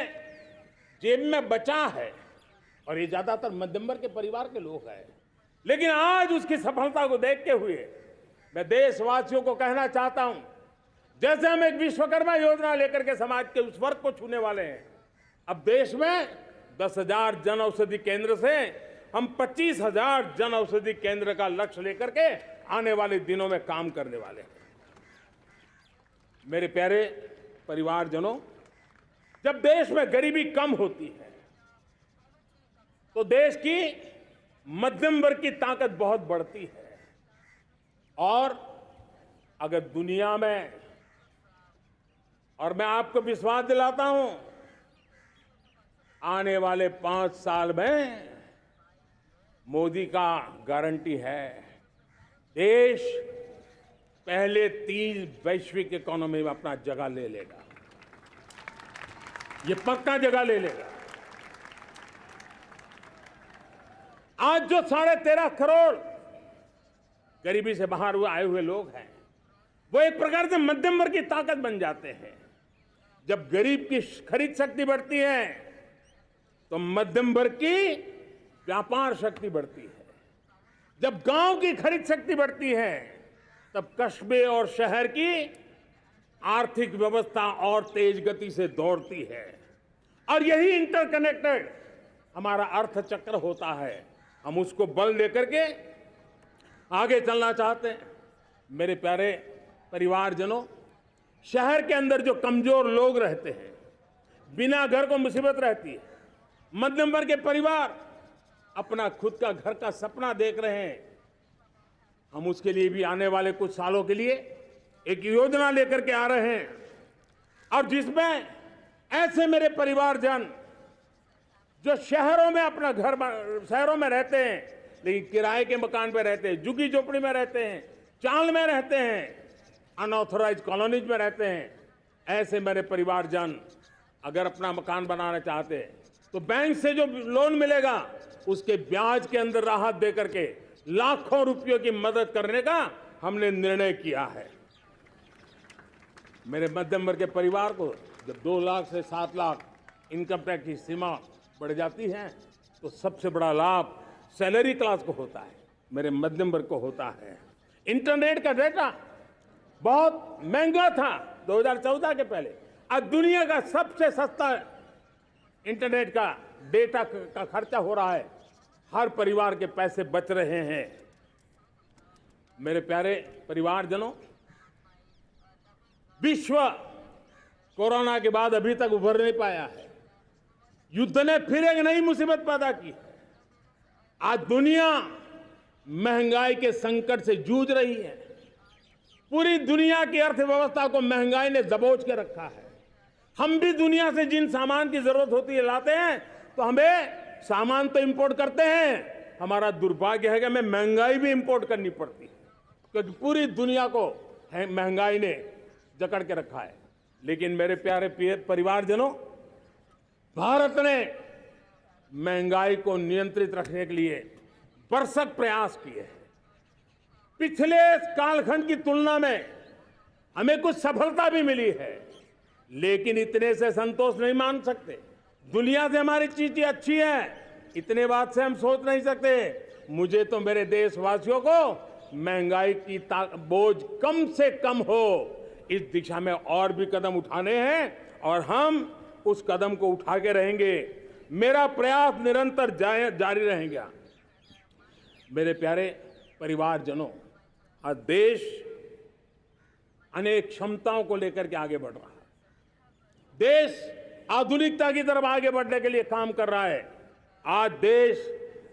जेब में बचा है। और ये ज्यादातर मध्यम वर्ग के परिवार के लोग हैं। लेकिन आज उसकी सफलता को देखते हुए मैं देशवासियों को कहना चाहता हूं, जैसे हम एक विश्वकर्मा योजना लेकर के समाज के उस वर्ग को छूने वाले हैं, अब देश में 10,000 जन औषधि केंद्र से हम 25,000 जन औषधि केंद्र का लक्ष्य लेकर के आने वाले दिनों में काम करने वाले हैं। मेरे प्यारे परिवारजनों, जब देश में गरीबी कम होती है तो देश की मध्यम वर्ग की ताकत बहुत बढ़ती है। और अगर दुनिया में, और मैं आपको विश्वास दिलाता हूं, आने वाले 5 साल में मोदी का गारंटी है, देश पहले 3 वैश्विक इकोनॉमी में अपना जगह ले लेगा। ये पक्का जगह ले लेगा। आज जो 13.5 करोड़ गरीबी से बाहर आए हुए लोग हैं, वो एक प्रकार से मध्यम वर्ग की ताकत बन जाते हैं। जब गरीब की खरीद शक्ति बढ़ती है तो मध्यम वर्ग की व्यापार शक्ति बढ़ती है। जब गांव की खरीद शक्ति बढ़ती है तब कस्बे और शहर की आर्थिक व्यवस्था और तेज गति से दौड़ती है। और यही इंटरकनेक्टेड हमारा अर्थचक्र होता है। हम उसको बल लेकर के आगे चलना चाहते हैं। मेरे प्यारे परिवारजनों, शहर के अंदर जो कमजोर लोग रहते हैं, बिना घर को मुसीबत रहती है, मध्यम वर्ग के परिवार अपना खुद का घर का सपना देख रहे हैं, हम उसके लिए भी आने वाले कुछ सालों के लिए एक योजना लेकर के आ रहे हैं। और जिसमें ऐसे मेरे परिवारजन जो शहरों में अपना घर, शहरों में रहते हैं लेकिन किराए के मकान पे रहते हैं, झुग्गी झोपड़ी में रहते हैं, चाल में रहते हैं, अनऑथराइज कॉलोनीज में रहते हैं, ऐसे मेरे परिवारजन अगर अपना मकान बनाना चाहते हैं तो बैंक से जो लोन मिलेगा उसके ब्याज के अंदर राहत दे करके लाखों रुपयों की मदद करने का हमने निर्णय किया है। मेरे मध्यम वर्ग के परिवार को जब 2 लाख से 7 लाख इनकम टैक्स की सीमा बढ़ जाती है तो सबसे बड़ा लाभ सैलरी क्लास को होता है, मेरे मध्यम वर्ग को होता है। इंटरनेट का डेटा बहुत महंगा था 2014 के पहले, आज दुनिया का सबसे सस्ता इंटरनेट का डेटा का खर्चा हो रहा है। हर परिवार के पैसे बच रहे हैं। मेरे प्यारे परिवारजनों, विश्व कोरोना के बाद अभी तक उभर नहीं पाया है। युद्ध ने फिर एक नई मुसीबत पैदा की है। आज दुनिया महंगाई के संकट से जूझ रही है। पूरी दुनिया की अर्थव्यवस्था को महंगाई ने दबोच के रखा है। हम भी दुनिया से जिन सामान की जरूरत होती है लाते हैं, तो हमें सामान तो इंपोर्ट करते हैं। हमारा दुर्भाग्य है कि हमें महंगाई भी इंपोर्ट करनी पड़ती है, क्योंकि पूरी दुनिया को महंगाई ने जकड़ के रखा है। लेकिन मेरे प्यारे परिवारजनों, भारत ने महंगाई को नियंत्रित रखने के लिए भरसक प्रयास किए हैं। पिछले कालखंड की तुलना में हमें कुछ सफलता भी मिली है, लेकिन इतने से संतोष नहीं मान सकते। दुनिया से हमारी चीजें अच्छी हैं, इतने बात से हम सोच नहीं सकते। मुझे तो मेरे देशवासियों को महंगाई की बोझ कम से कम हो, इस दिशा में और भी कदम उठाने हैं और हम उस कदम को उठा के रहेंगे। मेरा प्रयास निरंतर जारी रहेगा। मेरे प्यारे परिवारजनों, आज देश अनेक क्षमताओं को लेकर के आगे बढ़ रहा है। देश आधुनिकता की तरफ आगे बढ़ने के लिए काम कर रहा है। आज देश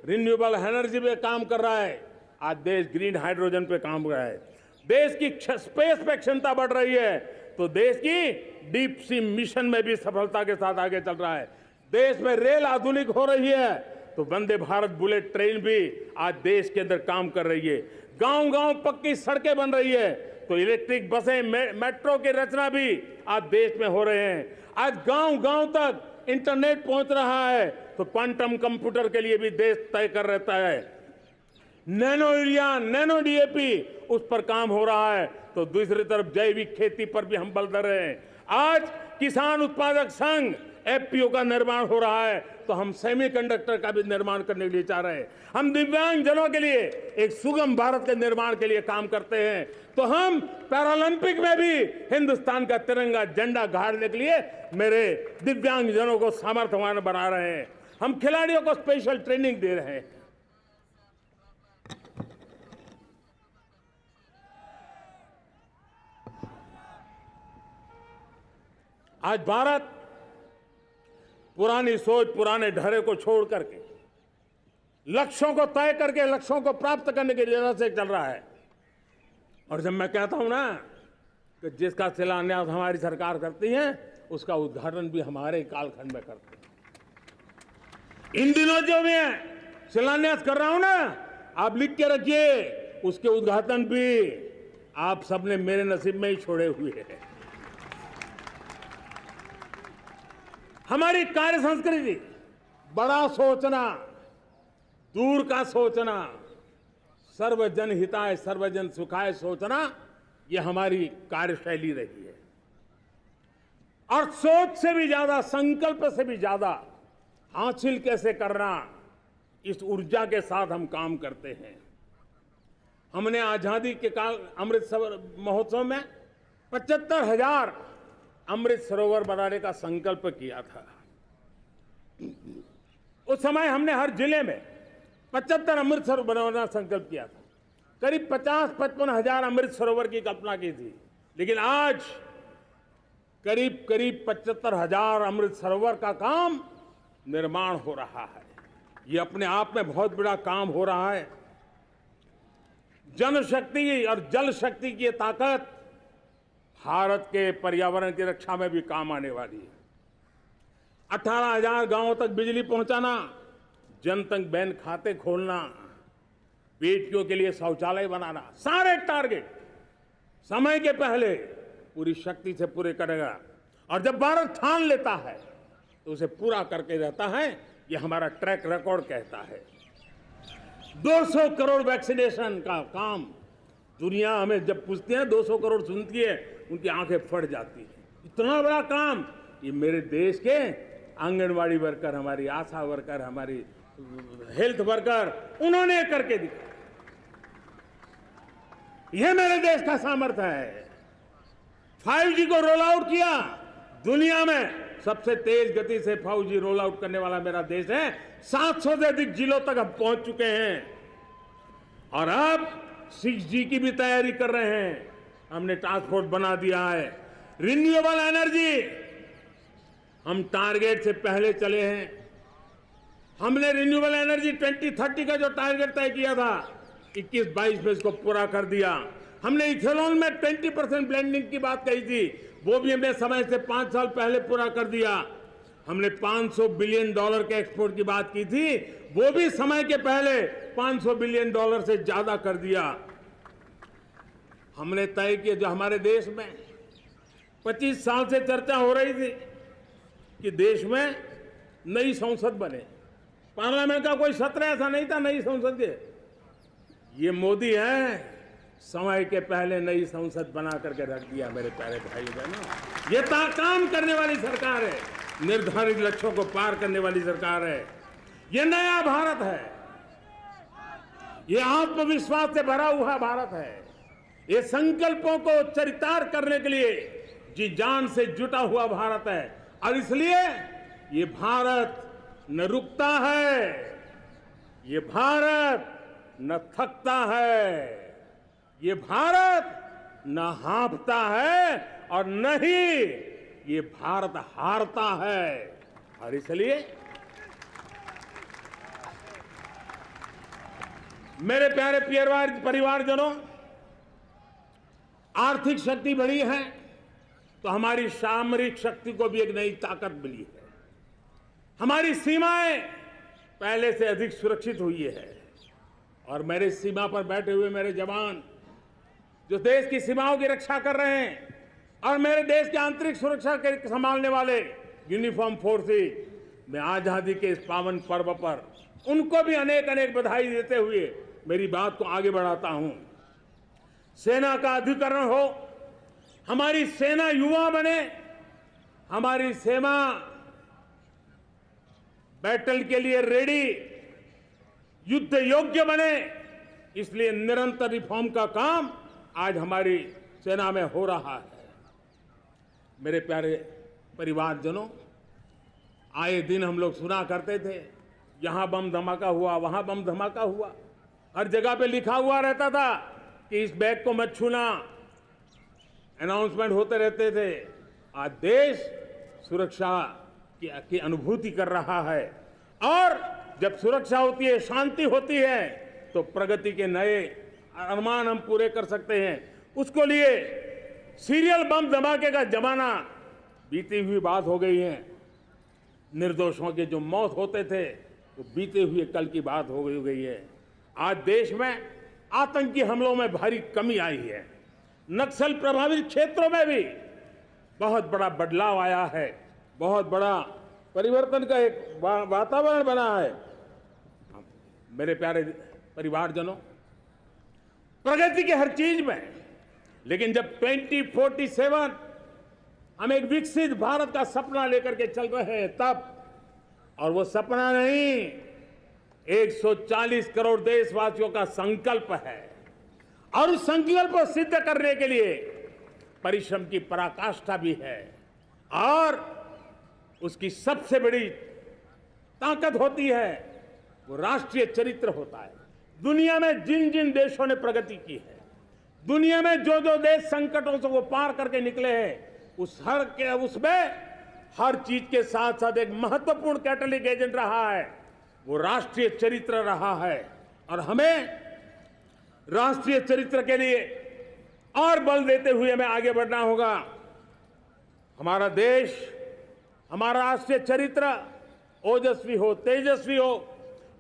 रिन्यूएबल एनर्जी पे काम कर रहा है। आज देश ग्रीन हाइड्रोजन पे काम कर रहा है। देश की स्पेस पे क्षमता बढ़ रही है, तो देश की डीप सी मिशन में भी सफलता के साथ आगे चल रहा है। देश में रेल आधुनिक हो रही है, तो वंदे भारत बुलेट ट्रेन भी आज देश के अंदर काम कर रही है। गांव-गांव पक्की सड़कें बन रही है, तो इलेक्ट्रिक बसें, मेट्रो की रचना भी आज देश में हो रहे हैं। आज गांव-गांव तक इंटरनेट पहुंच रहा है, तो क्वांटम कंप्यूटर के लिए भी देश तय कर रहता है। नैनो यूरिया, नैनो डीएपी, उस पर काम हो रहा है, तो दूसरी तरफ जैविक खेती पर भी हम बल दे रहे हैं। आज किसान उत्पादक संघ एफपीओ का निर्माण हो रहा है, तो हम सेमीकंडक्टर का भी निर्माण करने के लिए चाह रहे हैं। हम दिव्यांग जनों के लिए एक सुगम भारत के निर्माण के लिए काम करते हैं, तो हम पैरालंपिक में भी हिंदुस्तान का तिरंगा झंडा गाड़ने के लिए मेरे दिव्यांग जनों को सामर्थ्यवान बना रहे हैं। हम खिलाड़ियों को स्पेशल ट्रेनिंग दे रहे हैं। आज भारत पुरानी सोच, पुराने ढर्रे को छोड़ करके लक्ष्यों को तय करके लक्ष्यों को प्राप्त करने की राह से चल रहा है। और जब मैं कहता हूं ना कि जिसका शिलान्यास हमारी सरकार करती है, उसका उद्घाटन भी हमारे कालखंड में करते हैं। इन दिनों जो मैं शिलान्यास कर रहा हूं ना, आप लिख के रखिए, उसके उद्घाटन भी आप सबने मेरे नसीब में ही छोड़े हुए हैं। हमारी कार्य संस्कृति, बड़ा सोचना, दूर का सोचना, सर्वजन हिताय सर्वजन सुखाय सोचना, यह हमारी कार्यशैली रही है। और सोच से भी ज्यादा, संकल्प से भी ज्यादा हासिल कैसे करना, इस ऊर्जा के साथ हम काम करते हैं। हमने आजादी के काल अमृत महोत्सव में 75,000 अमृत सरोवर बनाने का संकल्प किया था। उस समय हमने हर जिले में 75 अमृत सरोवर बनाना संकल्प किया था। करीब 50-55 हजार अमृत सरोवर की कल्पना की थी, लेकिन आज करीब 75,000 अमृत सरोवर का काम निर्माण हो रहा है। ये अपने आप में बहुत बड़ा काम हो रहा है। जनशक्ति और जल शक्ति की ताकत भारत के पर्यावरण की रक्षा में भी काम आने वाली है। 18,000 गांवों तक बिजली पहुंचाना, जनधन बैंक खाते खोलना, बेटियों के लिए शौचालय बनाना, सारे टारगेट समय के पहले पूरी शक्ति से पूरे करेगा। और जब भारत ठान लेता है तो उसे पूरा करके रहता है। ये हमारा ट्रैक रिकॉर्ड कहता है। 200 करोड़ वैक्सीनेशन का काम, दुनिया हमें जब पूछती है 200 करोड़ सुनती है, उनकी आंखें फट जाती है। इतना बड़ा काम ये मेरे देश के आंगनवाड़ी वर्कर, हमारी आशा वर्कर, हमारी हेल्थ वर्कर, उन्होंने करके दिखाया। यह मेरे देश का सामर्थ्य है। 5G को रोल आउट किया, दुनिया में सबसे तेज गति से 5G रोल आउट करने वाला मेरा देश है। 700 से अधिक जिलों तक हम पहुंच चुके हैं और अब 6G की भी तैयारी कर रहे हैं। हमने टास्क फोर्स बना दिया है। रिन्यूएबल एनर्जी, हम टारगेट से पहले चले हैं। हमने रिन्यूएबल एनर्जी 2030 का जो टारगेट तय किया था, 21-22 में इसको पूरा कर दिया। हमने इथेनॉल में 20% ब्लेंडिंग की बात कही थी, वो भी हमने समय से 5 साल पहले पूरा कर दिया। हमने $500 बिलियन के एक्सपोर्ट की बात की थी, वो भी समय के पहले $500 बिलियन से ज्यादा कर दिया। हमने तय किया, जो हमारे देश में 25 साल से चर्चा हो रही थी कि देश में नई संसद बने, पार्लियामेंट का कोई सत्र ऐसा नहीं था नई संसद के। ये मोदी है, समय के पहले नई संसद बना करके रख दिया। मेरे प्यारे भाई बहनों, ये काम करने वाली सरकार है, निर्धारित लक्ष्यों को पार करने वाली सरकार है। ये नया भारत है, ये आत्मविश्वास से भरा हुआ भारत है, ये संकल्पों को चरितार्थ करने के लिए जी जान से जुटा हुआ भारत है। और इसलिए ये भारत न रुकता है, ये भारत न थकता है, ये भारत न हाँफता है और न ही ये भारत हारता है। और इसलिए मेरे प्यारे परिवारजनों, आर्थिक शक्ति बढ़ी है तो हमारी सामरिक शक्ति को भी एक नई ताकत मिली है। हमारी सीमाएं पहले से अधिक सुरक्षित हुई है और मेरे सीमा पर बैठे हुए मेरे जवान जो देश की सीमाओं की रक्षा कर रहे हैं और मेरे देश की आंतरिक सुरक्षा के संभालने वाले यूनिफॉर्म फोर्सेस, मैं आजादी के इस पावन पर्व पर उनको भी अनेक अनेक बधाई देते हुए मेरी बात को आगे बढ़ाता हूं। सेना का अधिकरण हो, हमारी सेना युवा बने, हमारी सेना बैटल के लिए रेडी, युद्ध योग्य बने, इसलिए निरंतर रिफॉर्म का काम आज हमारी सेना में हो रहा है। मेरे प्यारे परिवारजनों, आए दिन हम लोग सुना करते थे, यहां बम धमाका हुआ, वहां बम धमाका हुआ, हर जगह पे लिखा हुआ रहता था कि इस बैग को मत छूना, अनाउंसमेंट होते रहते थे। आज देश सुरक्षा की अनुभूति कर रहा है और जब सुरक्षा होती है, शांति होती है, तो प्रगति के नए अरमान हम पूरे कर सकते हैं। उसको लिए सीरियल बम धमाके का जमाना बीती हुई बात हो गई है। निर्दोषों के जो मौत होते थे वो बीते हुए कल की बात हो गई है। आज देश में आतंकी हमलों में भारी कमी आई है। नक्सल प्रभावित क्षेत्रों में भी बहुत बड़ा बदलाव आया है, बहुत बड़ा परिवर्तन का एक वातावरण बना है। मेरे प्यारे परिवारजनों, प्रगति की हर चीज में, लेकिन जब 2047 हम एक विकसित भारत का सपना लेकर के चल रहे हैं तब, और वो सपना नहीं, 140 करोड़ देशवासियों का संकल्प है और उस संकल्प को सिद्ध करने के लिए परिश्रम की पराकाष्ठा भी है। और उसकी सबसे बड़ी ताकत होती है वो राष्ट्रीय चरित्र होता है। दुनिया में जिन जिन देशों ने प्रगति की है, दुनिया में जो जो देश संकटों से वो पार करके निकले हैं, उसमें हर चीज के साथ साथ एक महत्वपूर्ण कैटलिक एजेंट रहा है, वो राष्ट्रीय चरित्र रहा है। और हमें राष्ट्रीय चरित्र के लिए और बल देते हुए हमें आगे बढ़ना होगा। हमारा देश, हमारा राष्ट्रीय चरित्र ओजस्वी हो, तेजस्वी हो,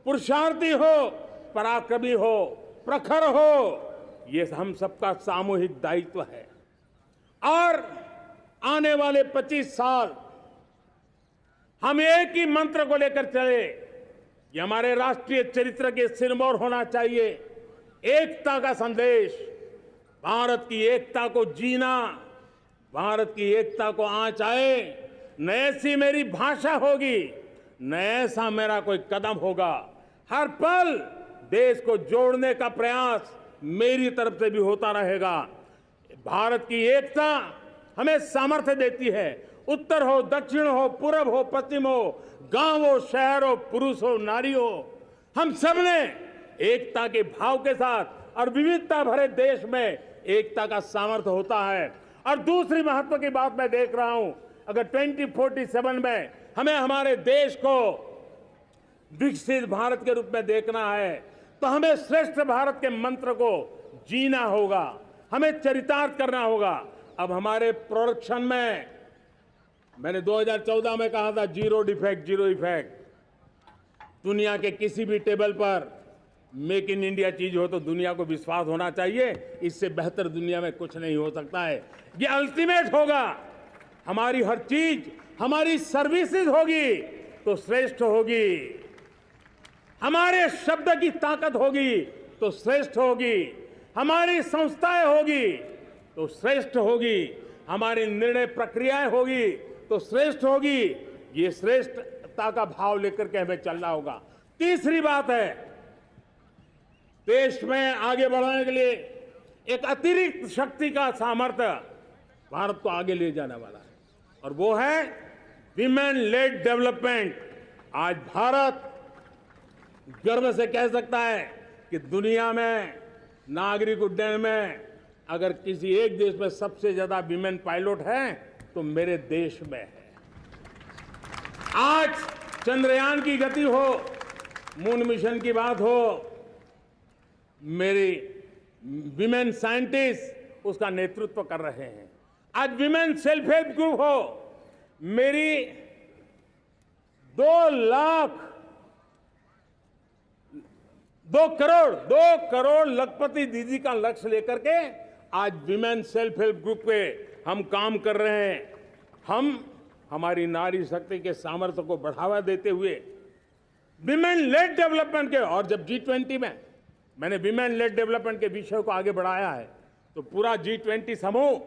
पुरुषार्थी हो, पराक्रमी हो, प्रखर हो, ये हम सबका सामूहिक दायित्व है। और आने वाले 25 साल हम एक ही मंत्र को लेकर चले, ये हमारे राष्ट्रीय चरित्र के सिरमौर होना चाहिए। एकता का संदेश, भारत की एकता को जीना, भारत की एकता को आंच आए, न ऐसी मेरी भाषा होगी, न ऐसा मेरा कोई कदम होगा। हर पल देश को जोड़ने का प्रयास मेरी तरफ से भी होता रहेगा। भारत की एकता हमें सामर्थ्य देती है। उत्तर हो, दक्षिण हो, पूरब हो, पश्चिम हो, गांव हो, शहर हो, पुरुष हो, नारी हो, हम सब ने एकता के भाव के साथ और विविधता भरे देश में एकता का सामर्थ्य होता है। और दूसरी महत्व की बात मैं देख रहा हूं, अगर 2047 में हमें हमारे देश को विकसित भारत के रूप में देखना है तो हमें श्रेष्ठ भारत के मंत्र को जीना होगा, हमें चरितार्थ करना होगा। अब हमारे प्रोडक्शन में, मैंने 2014 में कहा था जीरो डिफेक्ट, जीरो इफेक्ट। दुनिया के किसी भी टेबल पर मेक इन इंडिया चीज हो तो दुनिया को विश्वास होना चाहिए, इससे बेहतर दुनिया में कुछ नहीं हो सकता है। ये अल्टीमेट होगा। हमारी हर चीज, हमारी सर्विसेज होगी तो श्रेष्ठ होगी, हमारे शब्द की ताकत होगी तो श्रेष्ठ होगी, हमारी संस्थाएं होगी तो श्रेष्ठ होगी, हमारी निर्णय प्रक्रियाएं होगी तो श्रेष्ठ होगी। ये श्रेष्ठता का भाव लेकर के हमें चलना होगा। तीसरी बात है, देश में आगे बढ़ाने के लिए एक अतिरिक्त शक्ति का सामर्थ्य भारत को आगे ले जाने वाला है, और वो है विमेन लेड डेवलपमेंट। आज भारत गर्व से कह सकता है कि दुनिया में नागरिक उड्डयन में अगर किसी एक देश में सबसे ज्यादा विमेन पायलट हैं तो मेरे देश में है। आज चंद्रयान की गति हो, मून मिशन की बात हो, मेरी विमेन साइंटिस्ट उसका नेतृत्व कर रहे हैं। आज विमेन सेल्फ हेल्प ग्रुप हो, मेरी 2 करोड़ लखपति दीदी का लक्ष्य लेकर के आज विमेन सेल्फ हेल्प ग्रुप पे हम काम कर रहे हैं। हम हमारी नारी शक्ति के सामर्थ्य को बढ़ावा देते हुए विमेन लेड डेवलपमेंट के, और जब G20 में मैंने विमेन लेड डेवलपमेंट के विषय को आगे बढ़ाया है तो पूरा G20 समूह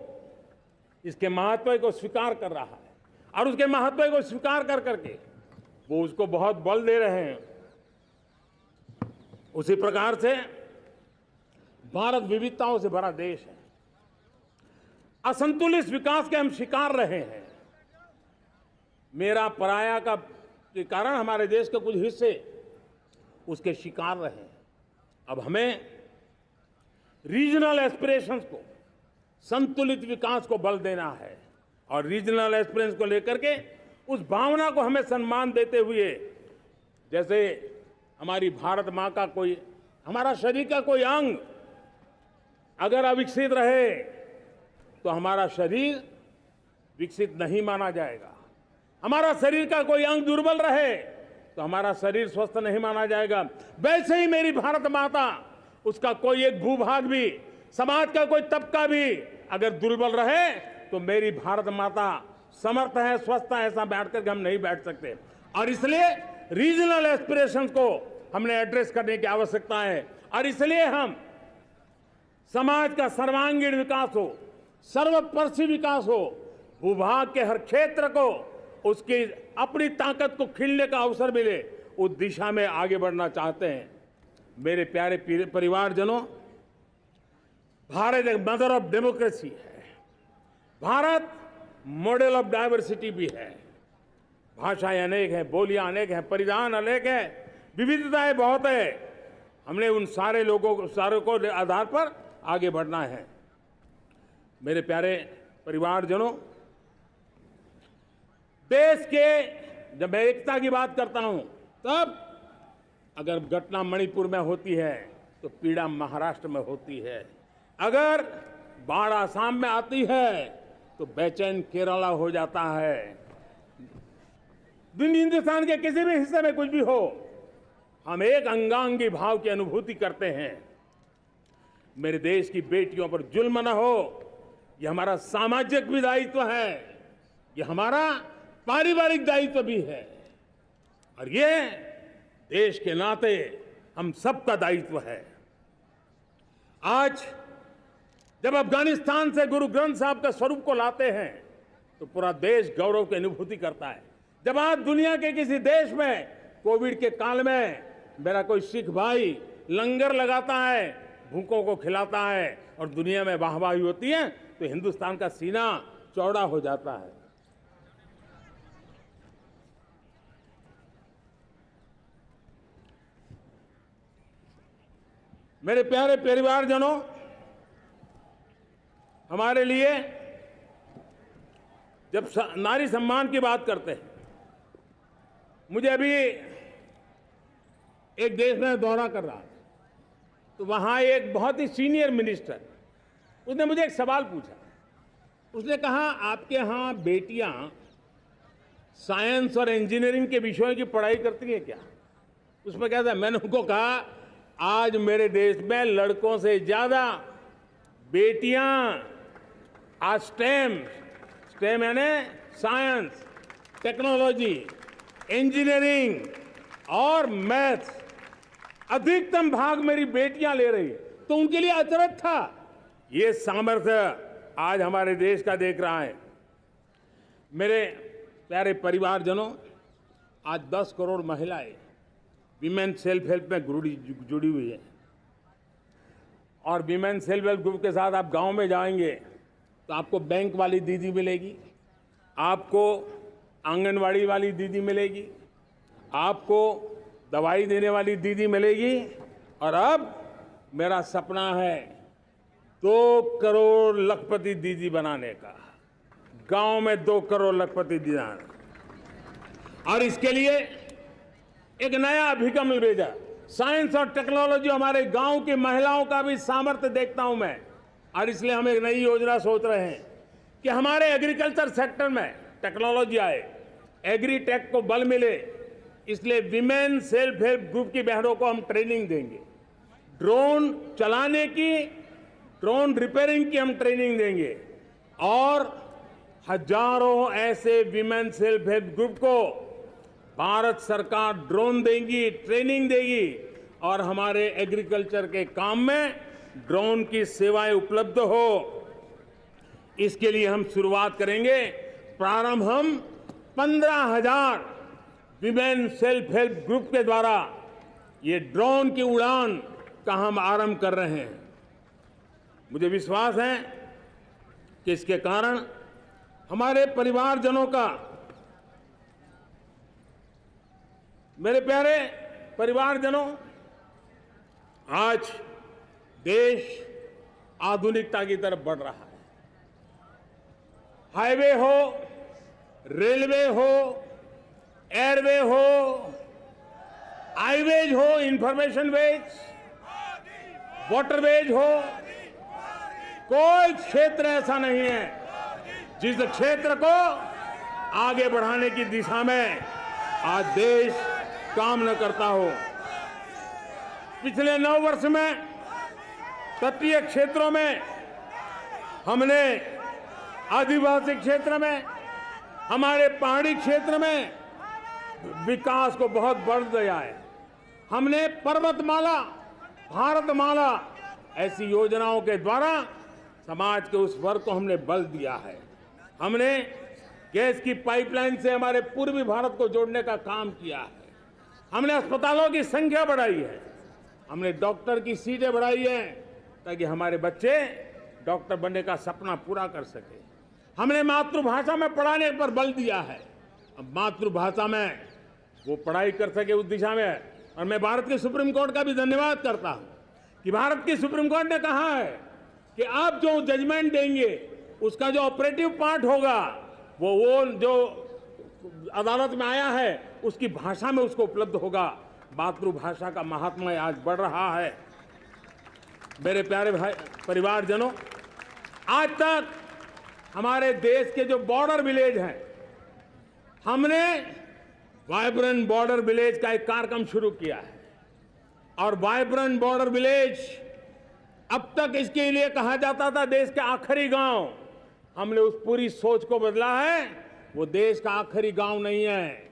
इसके महत्व को स्वीकार कर रहा है, और उसके महत्व को स्वीकार कर करके वो उसको बहुत बल दे रहे हैं। उसी प्रकार से भारत विविधताओं से भरा देश है। असंतुलित विकास के हम शिकार रहे हैं। मेरा पराया का के कारण हमारे देश के कुछ हिस्से उसके शिकार रहे हैं। अब हमें रीजनल एस्पिरेशंस को, संतुलित विकास को बल देना है, और रीजनल एस्पिरेशंस को लेकर के उस भावना को हमें सम्मान देते हुए, जैसे हमारी भारत माँ का कोई, हमारा शरीर का कोई अंग अगर अविकसित रहे तो हमारा शरीर विकसित नहीं माना जाएगा। हमारा शरीर का कोई अंग दुर्बल रहे तो हमारा शरीर स्वस्थ नहीं माना जाएगा। वैसे ही मेरी भारत माता, उसका कोई एक भूभाग भी, समाज का कोई तबका भी अगर दुर्बल रहे तो मेरी भारत माता समर्थ है, स्वस्थ है, ऐसा बैठ करके हम नहीं बैठ सकते। और इसलिए रीजनल एस्पिरेशंस को हमने एड्रेस करने की आवश्यकता है, और इसलिए हम समाज का सर्वांगीण विकास हो, सर्वस्पर्शी विकास हो, भूभाग के हर क्षेत्र को उसकी अपनी ताकत को खिलने का अवसर मिले, उस दिशा में आगे बढ़ना चाहते हैं। मेरे प्यारे परिवारजनों, भारत एक मदर ऑफ डेमोक्रेसी है। भारत मॉडल ऑफ डाइवर्सिटी भी है। भाषाएं अनेक हैं, बोलियां अनेक हैं, परिधान अनेक हैं, विविधताएं बहुत है। हमने उन सारे को आधार पर आगे बढ़ना है। मेरे प्यारे परिवारजनों, देश के जब मैं एकता की बात करता हूं, तब अगर घटना मणिपुर में होती है तो पीड़ा महाराष्ट्र में होती है, अगर बाढ़ आसाम में आती है तो बेचैन केरला हो जाता है। हिंदुस्तान के किसी भी हिस्से में कुछ भी हो, हम एक अंगांगी भाव की अनुभूति करते हैं। मेरे देश की बेटियों पर जुल्म न हो, यह हमारा सामाजिक भी दायित्व है, यह हमारा पारिवारिक दायित्व भी है, और ये देश के नाते हम सबका दायित्व है। आज जब अफगानिस्तान से गुरु ग्रंथ साहब के स्वरूप को लाते हैं तो पूरा देश गौरव की अनुभूति करता है। जब आज दुनिया के किसी देश में कोविड के काल में मेरा कोई सिख भाई लंगर लगाता है, भूखों को खिलाता है, और दुनिया में वाहवाही होती है, तो हिंदुस्तान का सीना चौड़ा हो जाता है। मेरे प्यारे परिवारजनों, हमारे लिए जब नारी सम्मान की बात करते हैं, मुझे अभी एक देश में दौरा कर रहा था, तो वहां एक बहुत ही सीनियर मिनिस्टर, उसने मुझे एक सवाल पूछा। उसने कहा, आपके यहाँ बेटियां साइंस और इंजीनियरिंग के विषयों की पढ़ाई करती हैं क्या? उसमें क्या था? मैंने उनको कहा, आज मेरे देश में लड़कों से ज्यादा बेटियां आज स्टेम यानी साइंस, टेक्नोलॉजी, इंजीनियरिंग और मैथ्स, अधिकतम भाग मेरी बेटियां ले रही है। तो उनके लिए अचरज था। ये सामर्थ्य आज हमारे देश का देख रहा है। मेरे प्यारे परिवारजनों, आज 10 करोड़ महिलाएं विमेन सेल्फ हेल्प में जुड़ी हुई है, और वीमेन सेल्फ हेल्प ग्रुप के साथ आप गांव में जाएंगे तो आपको बैंक वाली दीदी मिलेगी, आपको आंगनवाड़ी वाली दीदी मिलेगी, आपको दवाई देने वाली दीदी मिलेगी। और अब मेरा सपना है 2 करोड़ लखपति दीदी बनाने का, गांव में 2 करोड़ लखपति दीदी। और इसके लिए एक नया अभिगम भेजा, साइंस और टेक्नोलॉजी। हमारे गांव की महिलाओं का भी सामर्थ्य देखता हूं मैं, और इसलिए हम एक नई योजना सोच रहे हैं कि हमारे एग्रीकल्चर सेक्टर में टेक्नोलॉजी आए, एग्रीटेक को बल मिले। इसलिए विमेन सेल्फ हेल्प ग्रुप की बहनों को हम ट्रेनिंग देंगे, ड्रोन चलाने की, ड्रोन रिपेयरिंग की हम ट्रेनिंग देंगे, और हजारों ऐसे विमेन सेल्फ हेल्प ग्रुप को भारत सरकार ड्रोन देगी, ट्रेनिंग देगी, और हमारे एग्रीकल्चर के काम में ड्रोन की सेवाएं उपलब्ध हो। इसके लिए हम शुरुआत करेंगे। प्रारंभ हम 15,000 विमेन सेल्फ हेल्प ग्रुप के द्वारा ये ड्रोन की उड़ान का हम आरंभ कर रहे हैं। मुझे विश्वास है कि इसके कारण हमारे परिवारजनों का, मेरे प्यारे परिवारजनों, आज देश आधुनिकता की तरफ बढ़ रहा है। हाईवे हो, रेलवे हो, एयरवे हो, हाईवेज हो, इंफॉर्मेशन वेज, वाटरवेज हो, कोई क्षेत्र ऐसा नहीं है जिस क्षेत्र को आगे बढ़ाने की दिशा में आज देश काम न करता हो। पिछले 9 वर्ष में तटीय क्षेत्रों में हमने, आदिवासी क्षेत्र में, हमारे पहाड़ी क्षेत्र में विकास को बहुत बढ़ दिया है। हमने पर्वतमाला, भारतमाला ऐसी योजनाओं के द्वारा समाज के उस वर्ग को हमने बल दिया है। हमने गैस की पाइपलाइन से हमारे पूर्वी भारत को जोड़ने का काम किया है। हमने अस्पतालों की संख्या बढ़ाई है, हमने डॉक्टर की सीटें बढ़ाई है ताकि हमारे बच्चे डॉक्टर बनने का सपना पूरा कर सके। हमने मातृभाषा में पढ़ाने पर बल दिया है, अब मातृभाषा में वो पढ़ाई कर सके उस दिशा में। और मैं भारत के सुप्रीम कोर्ट का भी धन्यवाद करता हूं कि भारत की सुप्रीम कोर्ट ने कहा है कि आप जो जजमेंट देंगे उसका जो ऑपरेटिव पार्ट होगा वो जो अदालत में आया है उसकी भाषा में उसको उपलब्ध होगा। मातृभाषा का महात्म्य आज बढ़ रहा है। मेरे प्यारे भाई परिवारजनों, आज तक हमारे देश के जो बॉर्डर विलेज हैं, हमने वाइब्रेंट बॉर्डर विलेज का एक कार्यक्रम शुरू किया है। और वाइब्रेंट बॉर्डर विलेज, अब तक इसके लिए कहा जाता था देश के आखिरी गांव। हमने उस पूरी सोच को बदला है, वो देश का आखिरी गांव नहीं है।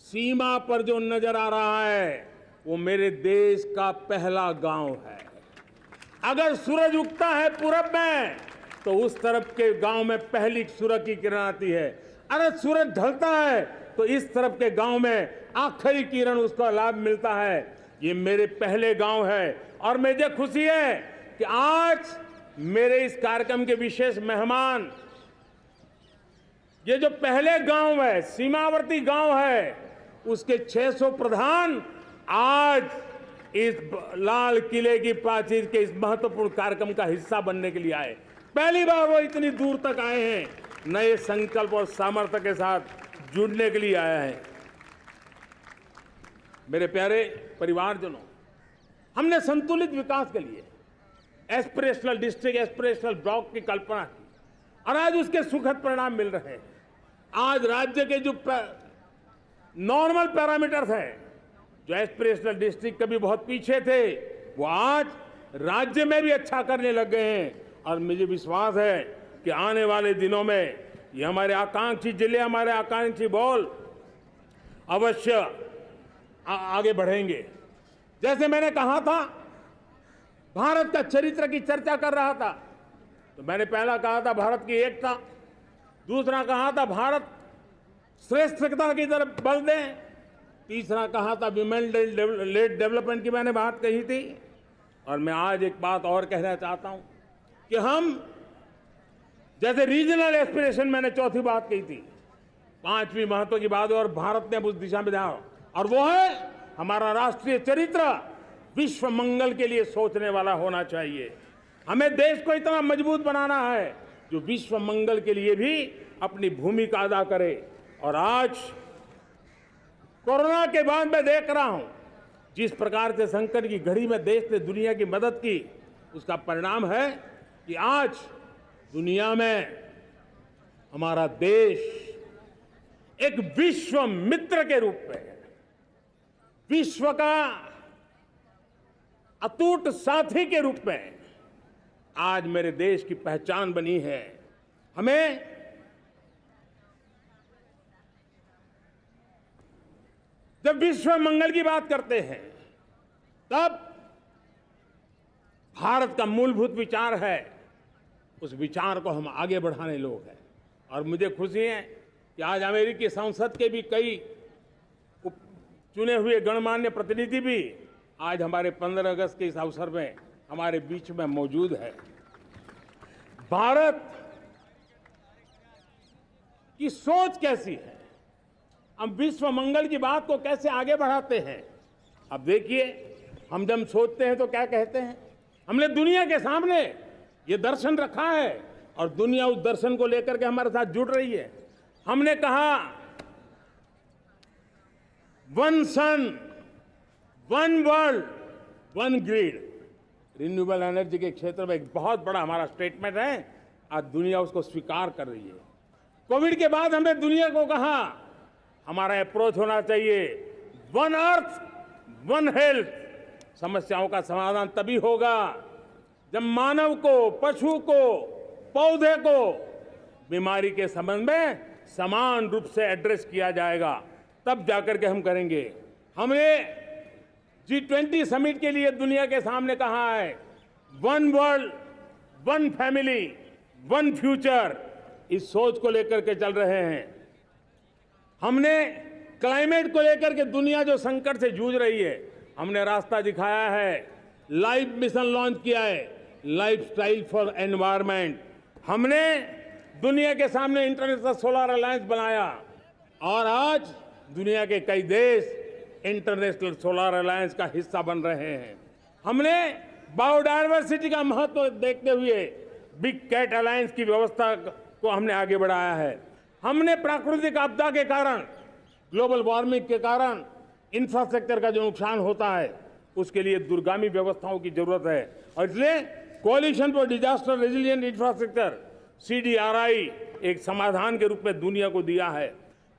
सीमा पर जो नजर आ रहा है वो मेरे देश का पहला गांव है। अगर सूरज उगता है पूरब में तो उस तरफ के गांव में पहली सूरज की किरण आती है। अगर सूरज ढलता है तो इस तरफ के गांव में आखिरी किरण उसका लाभ मिलता है। ये मेरे पहले गांव है और मुझे खुशी है कि आज मेरे इस कार्यक्रम के विशेष मेहमान, ये जो पहले गांव है, सीमावर्ती गांव है, उसके 600 प्रधान आज इस लाल किले की प्राचीर के इस महत्वपूर्ण कार्यक्रम का हिस्सा बनने के लिए आए। पहली बार वो इतनी दूर तक आए हैं, नए संकल्प और सामर्थ्य के साथ जुड़ने के लिए आया है। मेरे प्यारे परिवारजनों, हमने संतुलित विकास के लिए एस्पिरेशनल डिस्ट्रिक्ट, एस्पिरेशनल ब्लॉक की कल्पना की और आज उसके सुखद परिणाम मिल रहे हैं। आज राज्य के जो नॉर्मल पैरामीटर्स हैं, जो एस्पिरेशनल डिस्ट्रिक्ट कभी बहुत पीछे थे, वो आज राज्य में भी अच्छा करने लग गए हैं। और मुझे विश्वास है कि आने वाले दिनों में ये हमारे आकांक्षी जिले, हमारे आकांक्षी बॉल अवश्य आगे बढ़ेंगे। जैसे मैंने कहा था, भारत का चरित्र की चर्चा कर रहा था, तो मैंने पहला कहा था भारत की एकता, दूसरा कहा था भारत श्रेष्ठता की तरफ बल दें, तीसरा कहा था विमेन लेड डेवलपमेंट की मैंने बात कही थी, और मैं आज एक बात और कहना चाहता हूं कि हम जैसे रीजनल एस्पिरेशन, मैंने चौथी बात कही थी, पांचवी महत्व की बात है और भारत ने अब उस दिशा में जाओ, और वो है हमारा राष्ट्रीय चरित्र विश्व मंगल के लिए सोचने वाला होना चाहिए। हमें देश को इतना मजबूत बनाना है जो विश्व मंगल के लिए भी अपनी भूमिका अदा करे। और आज कोरोना के बाद मैं देख रहा हूं जिस प्रकार से संकट की घड़ी में देश ने दुनिया की मदद की, उसका परिणाम है कि आज दुनिया में हमारा देश एक विश्व मित्र के रूप में, विश्व का अटूट साथी के रूप में आज मेरे देश की पहचान बनी है। हमें जब विश्व मंगल की बात करते हैं तब भारत का मूलभूत विचार है, उस विचार को हम आगे बढ़ाने लोग हैं। और मुझे खुशी है कि आज अमेरिकी संसद के भी कई चुने हुए गणमान्य प्रतिनिधि भी आज हमारे 15 अगस्त के इस अवसर में हमारे बीच में मौजूद है। भारत की सोच कैसी है, हम विश्व मंगल की बात को कैसे आगे बढ़ाते हैं। अब देखिए, हम जब सोचते हैं तो क्या कहते हैं, हमने दुनिया के सामने ये दर्शन रखा है और दुनिया उस दर्शन को लेकर के हमारे साथ जुड़ रही है। हमने कहा one sun, one world, one grid. Renewable energy के क्षेत्र में एक बहुत बड़ा हमारा स्टेटमेंट है, आज दुनिया उसको स्वीकार कर रही है। कोविड के बाद हमने दुनिया को कहा हमारा अप्रोच होना चाहिए वन अर्थ, वन हेल्थ। समस्याओं का समाधान तभी होगा जब मानव को, पशु को, पौधे को बीमारी के संबंध में समान रूप से एड्रेस किया जाएगा, तब जाकर के हम करेंगे। हमने G20 समिट के लिए दुनिया के सामने कहा है one world, one family, one future. इस सोच को लेकर के चल रहे हैं। हमने क्लाइमेट को लेकर के दुनिया जो संकट से जूझ रही है, हमने रास्ता दिखाया है, लाइफ मिशन लॉन्च किया है, लाइफस्टाइल फॉर एनवायरनमेंट। हमने दुनिया के सामने इंटरनेशनल सोलर अलायंस बनाया और आज दुनिया के कई देश इंटरनेशनल सोलर अलायंस का हिस्सा बन रहे हैं। हमने बायोडायवर्सिटी का महत्व देखते हुए बिग कैट अलायंस की व्यवस्था को हमने आगे बढ़ाया है। हमने प्राकृतिक आपदा के कारण, ग्लोबल वार्मिंग के कारण इंफ्रास्ट्रक्चर का जो नुकसान होता है, उसके लिए दूरगामी व्यवस्थाओं की जरूरत है और इसलिए coalition for disaster resilient infrastructure CDRI एक समाधान के रूप में दुनिया को दिया है।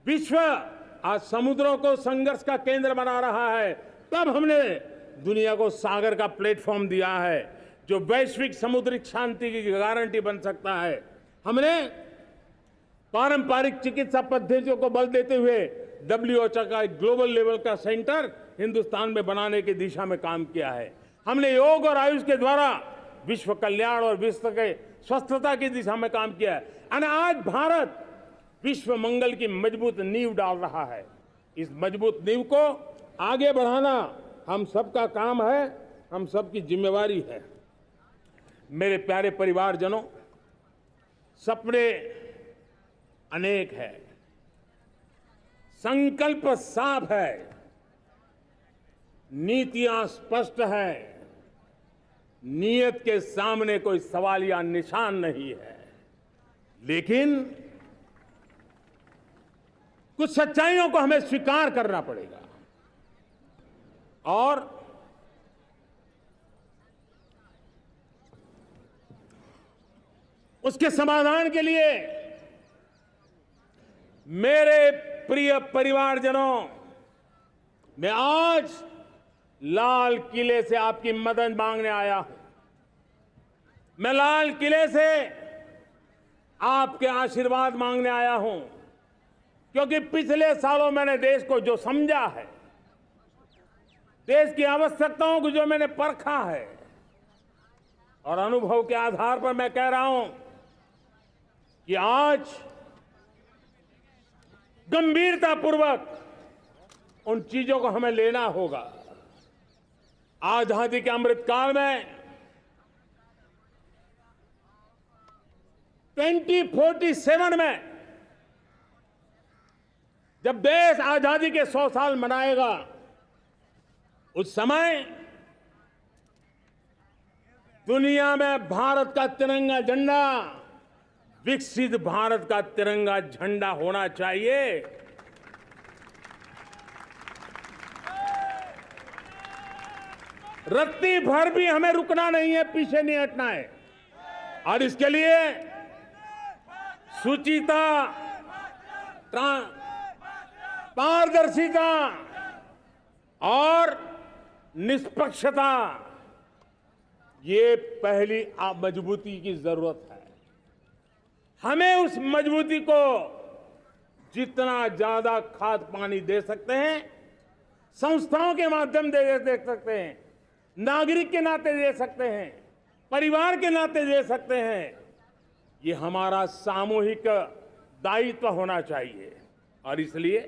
विश्व आज समुद्रों को संघर्ष का केंद्र बना रहा है, तब हमने दुनिया को सागर का प्लेटफॉर्म दिया है जो वैश्विक समुद्री शांति की गारंटी बन सकता है। हमने पारंपरिक चिकित्सा पद्धतियों को बल देते हुए WHO का एक ग्लोबल लेवल का सेंटर हिंदुस्तान में बनाने की दिशा में काम किया है। हमने योग और आयुष के द्वारा विश्व कल्याण और विश्व के स्वस्थता की दिशा में काम किया है और आज भारत विश्व मंगल की मजबूत नींव डाल रहा है। इस मजबूत नींव को आगे बढ़ाना हम सबका काम है, हम सबकी जिम्मेवारी है। मेरे प्यारे परिवारजनों, सपने अनेक है, संकल्प साफ है, नीतियां स्पष्ट है, नियत के सामने कोई सवाल या निशान नहीं है, लेकिन कुछ सच्चाइयों को हमें स्वीकार करना पड़ेगा और उसके समाधान के लिए मेरे प्रिय परिवारजनों, मैं आज लाल किले से आपकी मदद मांगने आया हूं। मैं लाल किले से आपके आशीर्वाद मांगने आया हूं, क्योंकि पिछले सालों मैंने देश को जो समझा है, देश की आवश्यकताओं को जो मैंने परखा है और अनुभव के आधार पर मैं कह रहा हूं कि आज गंभीरतापूर्वक उन चीजों को हमें लेना होगा। आजादी के अमृतकाल में 2047 में जब देश आजादी के 100 साल मनाएगा, उस समय दुनिया में भारत का तिरंगा झंडा विकसित भारत का तिरंगा झंडा होना चाहिए। रत्ती भर भी हमें रुकना नहीं है, पीछे नहीं हटना है। और इसके लिए शुचिता, पारदर्शिता और निष्पक्षता, ये पहली मजबूती की जरूरत है। हमें उस मजबूती को जितना ज्यादा खाद पानी दे सकते हैं, संस्थाओं के माध्यम से दे सकते हैं, नागरिक के नाते दे सकते हैं, परिवार के नाते दे सकते हैं, ये हमारा सामूहिक दायित्व होना चाहिए। और इसलिए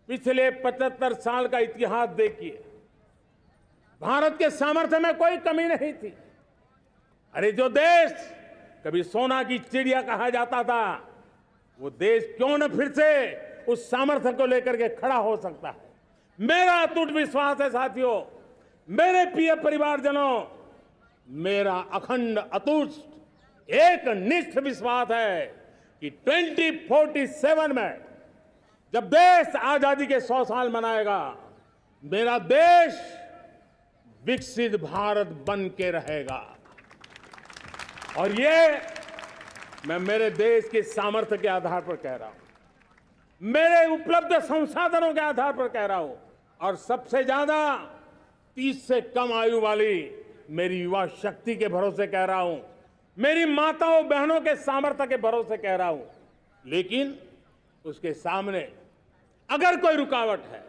पिछले 75 साल का इतिहास देखिए, भारत के सामर्थ्य में कोई कमी नहीं थी। अरे जो देश कभी सोना की चिड़िया कहा जाता था, वो देश क्यों न फिर से उस सामर्थ्य को लेकर के खड़ा हो सकता है। मेरा अटूट विश्वास है साथियों, मेरे प्रिय परिवारजनों, मेरा अखंड अटूट एक निष्ठ विश्वास है कि 2047 में जब देश आजादी के 100 साल मनाएगा, मेरा देश विकसित भारत बन के रहेगा। और ये मैं मेरे देश के सामर्थ्य के आधार पर कह रहा हूं, मेरे उपलब्ध संसाधनों के आधार पर कह रहा हूं, और सबसे ज्यादा 30 से कम आयु वाली मेरी युवा शक्ति के भरोसे कह रहा हूं, मेरी माताओं बहनों के सामर्थ्य के भरोसे कह रहा हूं। लेकिन उसके सामने अगर कोई रुकावट है,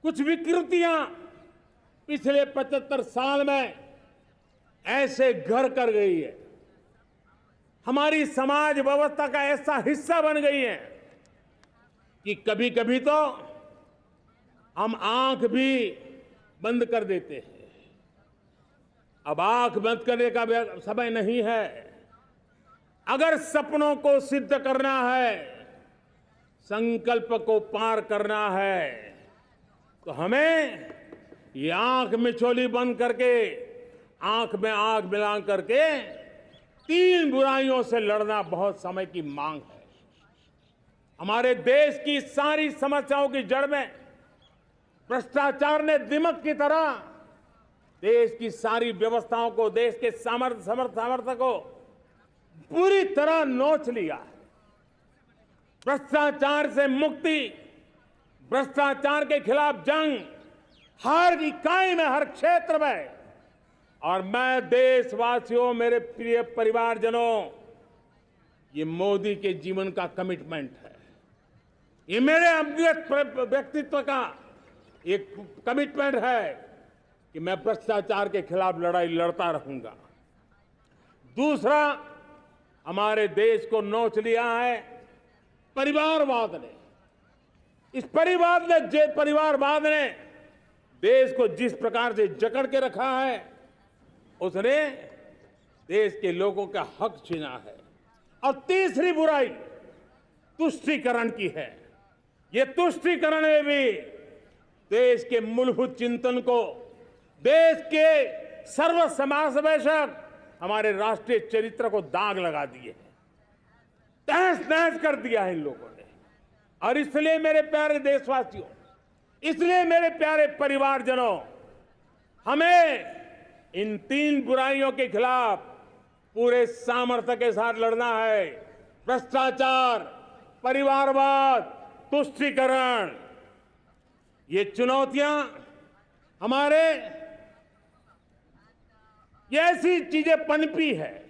कुछ विकृतियां पिछले 75 साल में ऐसे घर कर गई है, हमारी समाज व्यवस्था का ऐसा हिस्सा बन गई है कि कभी कभी तो हम आंख भी बंद कर देते हैं। अब आंख बंद करने का समय नहीं है। अगर सपनों को सिद्ध करना है, संकल्प को पार करना है, तो हमें ये आंख मिचौली बंद करके, आंख में आंख मिला करके 3 बुराइयों से लड़ना बहुत समय की मांग है। हमारे देश की सारी समस्याओं की जड़ में भ्रष्टाचार ने दिमक की तरह देश की सारी व्यवस्थाओं को, देश के सामर्थ्य को पूरी तरह नोच लिया है। भ्रष्टाचार से मुक्ति, भ्रष्टाचार के खिलाफ जंग हर इकाई में, हर क्षेत्र में। और मैं देशवासियों, मेरे प्रिय परिवारजनों, ये मोदी के जीवन का कमिटमेंट है, ये मेरे व्यक्तित्व का एक कमिटमेंट है कि मैं भ्रष्टाचार के खिलाफ लड़ाई लड़ता रहूंगा। दूसरा, हमारे देश को नोच लिया है परिवारवाद ने। इस परिवारवाद ने देश को जिस प्रकार से जकड़ के रखा है, उसने देश के लोगों का हक छीना है। और तीसरी बुराई तुष्टीकरण की है। ये तुष्टीकरण में भी देश के मूलभूत चिंतन को, देश के सर्व समावेशक हमारे राष्ट्रीय चरित्र को दाग लगा दिए हैं, तहस नहस कर दिया है इन लोगों ने। और इसलिए मेरे प्यारे देशवासियों, इसलिए मेरे प्यारे परिवारजनों, हमें इन 3 बुराइयों के खिलाफ पूरे सामर्थ्य के साथ लड़ना है। भ्रष्टाचार, परिवारवाद, तुष्टीकरण, ये चुनौतियां हमारे, ये ऐसी चीजें पनपी है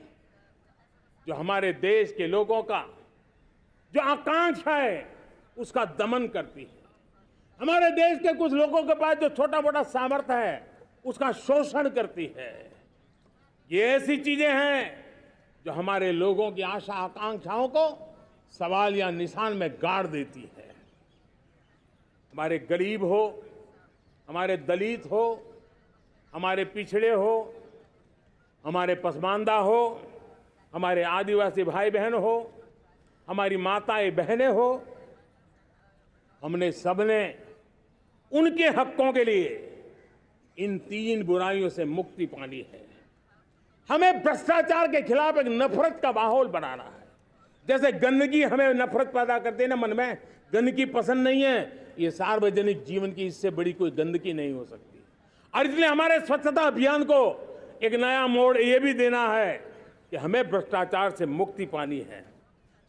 जो हमारे देश के लोगों का जो आकांक्षा है उसका दमन करती है। हमारे देश के कुछ लोगों के पास जो छोटा मोटा सामर्थ्य है उसका शोषण करती है। ये ऐसी चीजें हैं जो हमारे लोगों की आशा आकांक्षाओं को सवाल या निशान में गाड़ देती है। हमारे गरीब हो, हमारे दलित हो, हमारे पिछड़े हो, हमारे पसमानदा हो, हमारे आदिवासी भाई बहन हो, हमारी माताएं बहनें हो, हमने सबने उनके हकों के लिए इन 3 बुराइयों से मुक्ति पानी है। हमें भ्रष्टाचार के खिलाफ एक नफरत का माहौल बनाना है। जैसे गंदगी हमें नफरत पैदा करती है ना मन में, गंदगी पसंद नहीं है, ये सार्वजनिक जीवन की इससे बड़ी कोई गंदगी नहीं हो सकती। और इसलिए हमारे स्वच्छता अभियान को एक नया मोड़ ये भी देना है कि हमें भ्रष्टाचार से मुक्ति पानी है।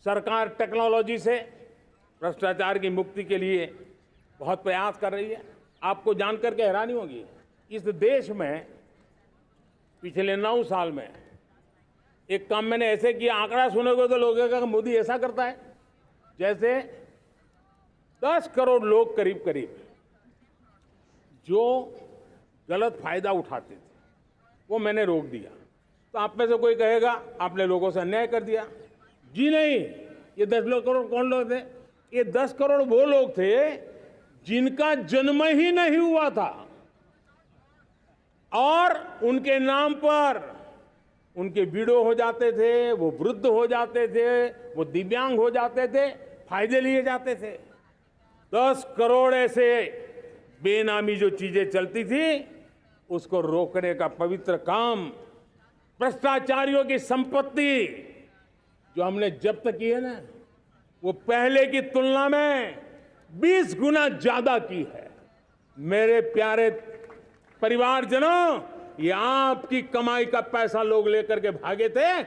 सरकार टेक्नोलॉजी से भ्रष्टाचार की मुक्ति के लिए बहुत प्रयास कर रही है। आपको जानकर के हैरानी होगी, इस देश में पिछले 9 साल में एक काम मैंने ऐसे किया, आंकड़ा सुनोगे तो लोग कहेंगे मोदी ऐसा करता है। जैसे 10 करोड़ लोग करीब करीब जो गलत फायदा उठाते थे वो मैंने रोक दिया। तो आप में से कोई कहेगा आपने लोगों से अन्याय कर दिया। जी नहीं, ये 10 करोड़ कौन लोग थे? ये 10 करोड़ वो लोग थे जिनका जन्म ही नहीं हुआ था और उनके नाम पर उनके विडो हो जाते थे, वो वृद्ध हो जाते थे, वो दिव्यांग हो जाते थे, फायदे लिए जाते थे। 10 करोड़ ऐसे बेनामी जो चीजें चलती थी उसको रोकने का पवित्र काम, भ्रष्टाचारियों की संपत्ति जो हमने जब्त की है ना, वो पहले की तुलना में 20 गुना ज्यादा की है। मेरे प्यारे परिवारजनों, ये आपकी कमाई का पैसा लोग लेकर के भागे थे,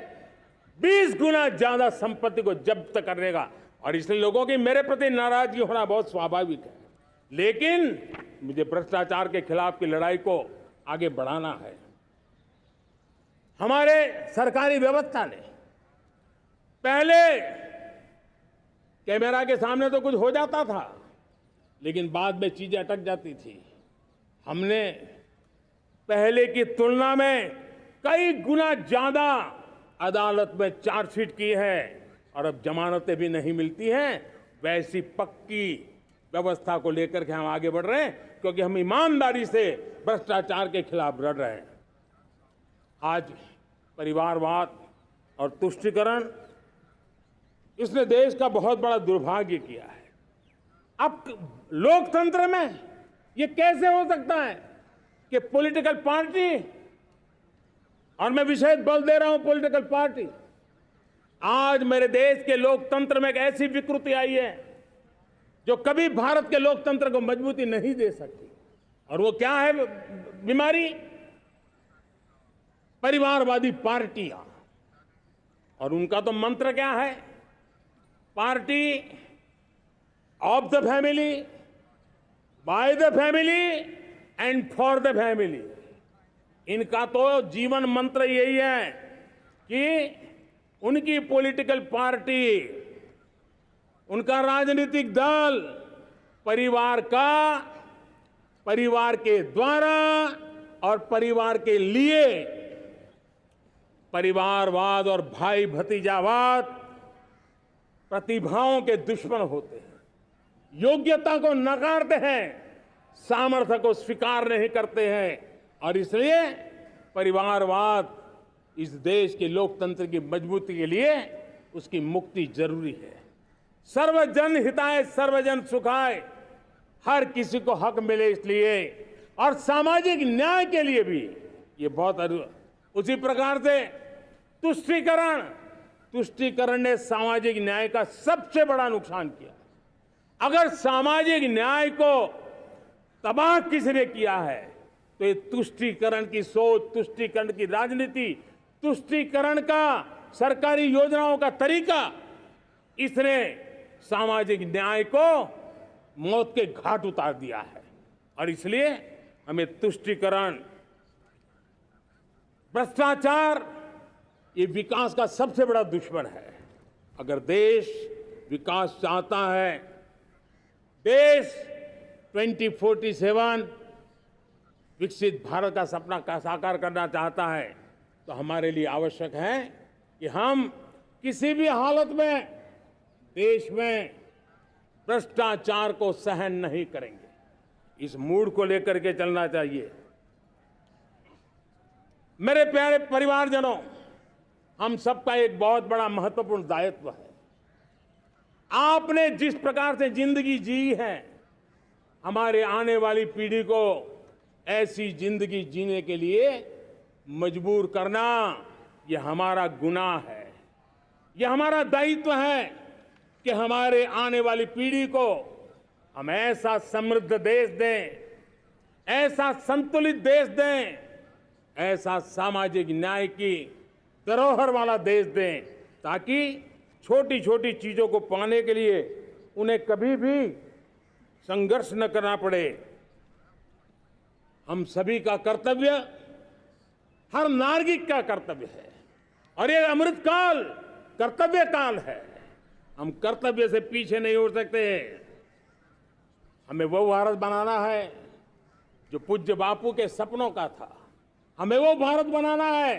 20 गुना ज्यादा संपत्ति को जब्त करने का। और इसलिए लोगों की मेरे प्रति नाराजगी होना बहुत स्वाभाविक है, लेकिन मुझे भ्रष्टाचार के खिलाफ की लड़ाई को आगे बढ़ाना है। हमारे सरकारी व्यवस्था ने पहले कैमरा के सामने तो कुछ हो जाता था, लेकिन बाद में चीजें अटक जाती थी। हमने पहले की तुलना में कई गुना ज्यादा अदालत में चार्जशीट की है और अब जमानतें भी नहीं मिलती हैं। वैसी पक्की व्यवस्था को लेकर के हम आगे बढ़ रहे हैं, क्योंकि हम ईमानदारी से भ्रष्टाचार के खिलाफ लड़ रहे हैं। आज परिवारवाद और तुष्टीकरण, इसने देश का बहुत बड़ा दुर्भाग्य किया है। अब लोकतंत्र में ये कैसे हो सकता है कि पॉलिटिकल पार्टी, और मैं विशेष बल दे रहा हूं पॉलिटिकल पार्टी, आज मेरे देश के लोकतंत्र में एक ऐसी विकृति आई है जो कभी भारत के लोकतंत्र को मजबूती नहीं दे सकती। और वो क्या है बीमारी? परिवारवादी पार्टियां। और उनका तो मंत्र क्या है? Party of the family, by the family and for the family. इनका तो जीवन मंत्र यही है कि उनकी पॉलिटिकल पार्टी, उनका राजनीतिक दल परिवार का, परिवार के द्वारा और परिवार के लिए, परिवारवाद और भाई भतीजावाद प्रतिभाओं के दुश्मन होते हैं, योग्यता को नकारते हैं, सामर्थ्य को स्वीकार नहीं करते हैं। और इसलिए परिवारवाद इस देश के लोकतंत्र की मजबूती के लिए उसकी मुक्ति जरूरी है। सर्वजन हिताय सर्वजन सुखाय, हर किसी को हक मिले इसलिए, और सामाजिक न्याय के लिए भी ये बहुत। उसी प्रकार से तुष्टीकरण ने सामाजिक न्याय का सबसे बड़ा नुकसान किया। अगर सामाजिक न्याय को तबाह किसने किया है तो ये तुष्टीकरण की सोच, तुष्टीकरण की राजनीति, तुष्टीकरण का सरकारी योजनाओं का तरीका, इसने सामाजिक न्याय को मौत के घाट उतार दिया है। और इसलिए हमें तुष्टीकरण, भ्रष्टाचार, ये विकास का सबसे बड़ा दुश्मन है। अगर देश विकास चाहता है, देश 2047 विकसित भारत का सपना का साकार करना चाहता है, तो हमारे लिए आवश्यक है कि हम किसी भी हालत में देश में भ्रष्टाचार को सहन नहीं करेंगे। इस मूड को लेकर के चलना चाहिए। मेरे प्यारे परिवारजनों, हम सबका एक बहुत बड़ा महत्वपूर्ण दायित्व है। आपने जिस प्रकार से जिंदगी जी है, हमारे आने वाली पीढ़ी को ऐसी जिंदगी जीने के लिए मजबूर करना, यह हमारा गुनाह है। यह हमारा दायित्व है कि हमारे आने वाली पीढ़ी को हम ऐसा समृद्ध देश दें, ऐसा संतुलित देश दें, ऐसा सामाजिक न्याय की धरोहर वाला देश दें, ताकि छोटी छोटी चीजों को पाने के लिए उन्हें कभी भी संघर्ष न करना पड़े। हम सभी का कर्तव्य, हर नागरिक का कर्तव्य है, और ये अमृत काल कर्तव्य काल है। हम कर्तव्य से पीछे नहीं उठ सकते। हमें वो भारत बनाना है जो पूज्य बापू के सपनों का था। हमें वो भारत बनाना है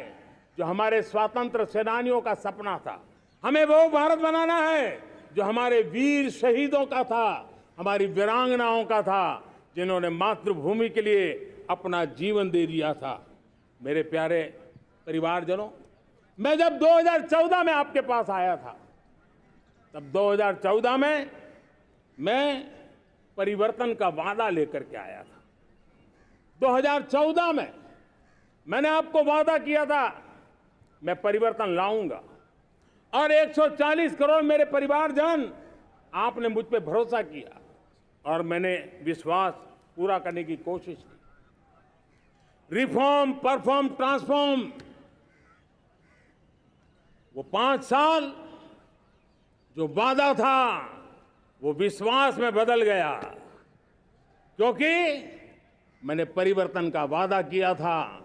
जो हमारे स्वतंत्र सेनानियों का सपना था। हमें वो भारत बनाना है जो हमारे वीर शहीदों का था, हमारी वीरांगनाओं का था, जिन्होंने मातृभूमि के लिए अपना जीवन दे दिया था। मेरे प्यारे परिवारजनों, मैं जब 2014 में आपके पास आया था, तब 2014 में मैं परिवर्तन का वादा लेकर के आया था। 2014 में मैंने आपको वादा किया था, मैं परिवर्तन लाऊंगा, और 140 करोड़ मेरे परिवारजन, आपने मुझ पे भरोसा किया और मैंने विश्वास पूरा करने की कोशिश की। रिफॉर्म, परफॉर्म, ट्रांसफॉर्म, वो 5 साल जो वादा था वो विश्वास में बदल गया, क्योंकि मैंने परिवर्तन का वादा किया था।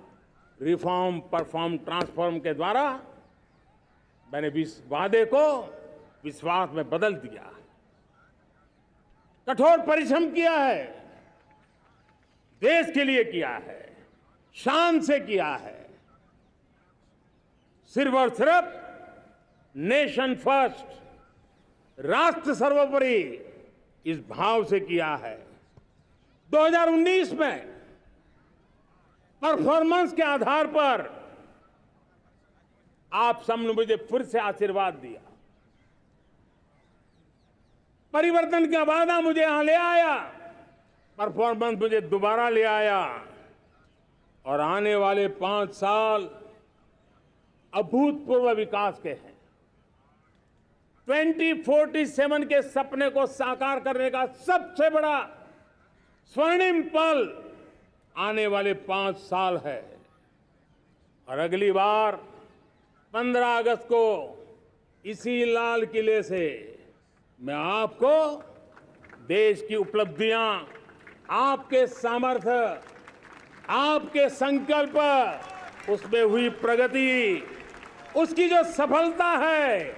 रिफॉर्म, परफॉर्म, ट्रांसफॉर्म के द्वारा मैंने इस वादे को विश्वास में बदल दिया। कठोर परिश्रम किया है, देश के लिए किया है, शान से किया है, सिर्फ और सिर्फ नेशन फर्स्ट, राष्ट्र सर्वोपरि, इस भाव से किया है। 2019 में परफॉर्मेंस के आधार पर आप सबने मुझे फिर से आशीर्वाद दिया। परिवर्तन का वादा मुझे यहां ले आया, परफॉर्मेंस मुझे दोबारा ले आया, और आने वाले 5 साल अभूतपूर्व विकास के हैं। 2047 के सपने को साकार करने का सबसे बड़ा स्वर्णिम पल आने वाले 5 साल है। और अगली बार 15 अगस्त को इसी लाल किले से मैं आपको देश की उपलब्धियां, आपके सामर्थ्य, आपके संकल्प, उसमें हुई प्रगति, उसकी जो सफलता है,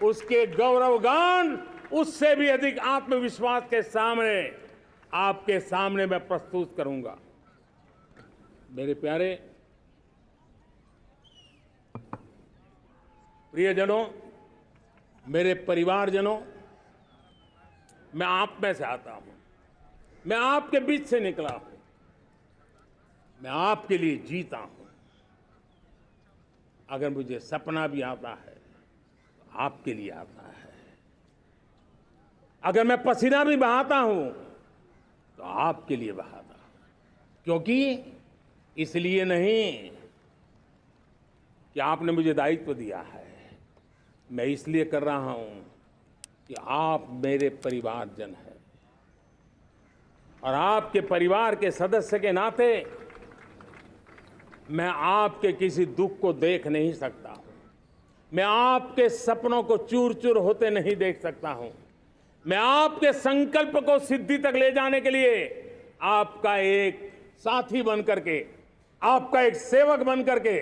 उसके गौरवगान, उससे भी अधिक आत्मविश्वास के सामने, आपके सामने मैं प्रस्तुत करूंगा। मेरे प्यारे प्रियजनों, मेरे परिवारजनों, मैं आप में से आता हूं, मैं आपके बीच से निकला हूं, मैं आपके लिए जीता हूं। अगर मुझे सपना भी आता है तो आपके लिए आता है। अगर मैं पसीना भी बहाता हूं तो आपके लिए बहाता हूं, क्योंकि इसलिए नहीं कि आपने मुझे दायित्व दिया है, मैं इसलिए कर रहा हूं कि आप मेरे परिवारजन हैं, और आपके परिवार के सदस्य के नाते मैं आपके किसी दुख को देख नहीं सकता हूं, मैं आपके सपनों को चूर चूर होते नहीं देख सकता हूं, मैं आपके संकल्प को सिद्धि तक ले जाने के लिए आपका एक साथी बन करके, आपका एक सेवक बन करके,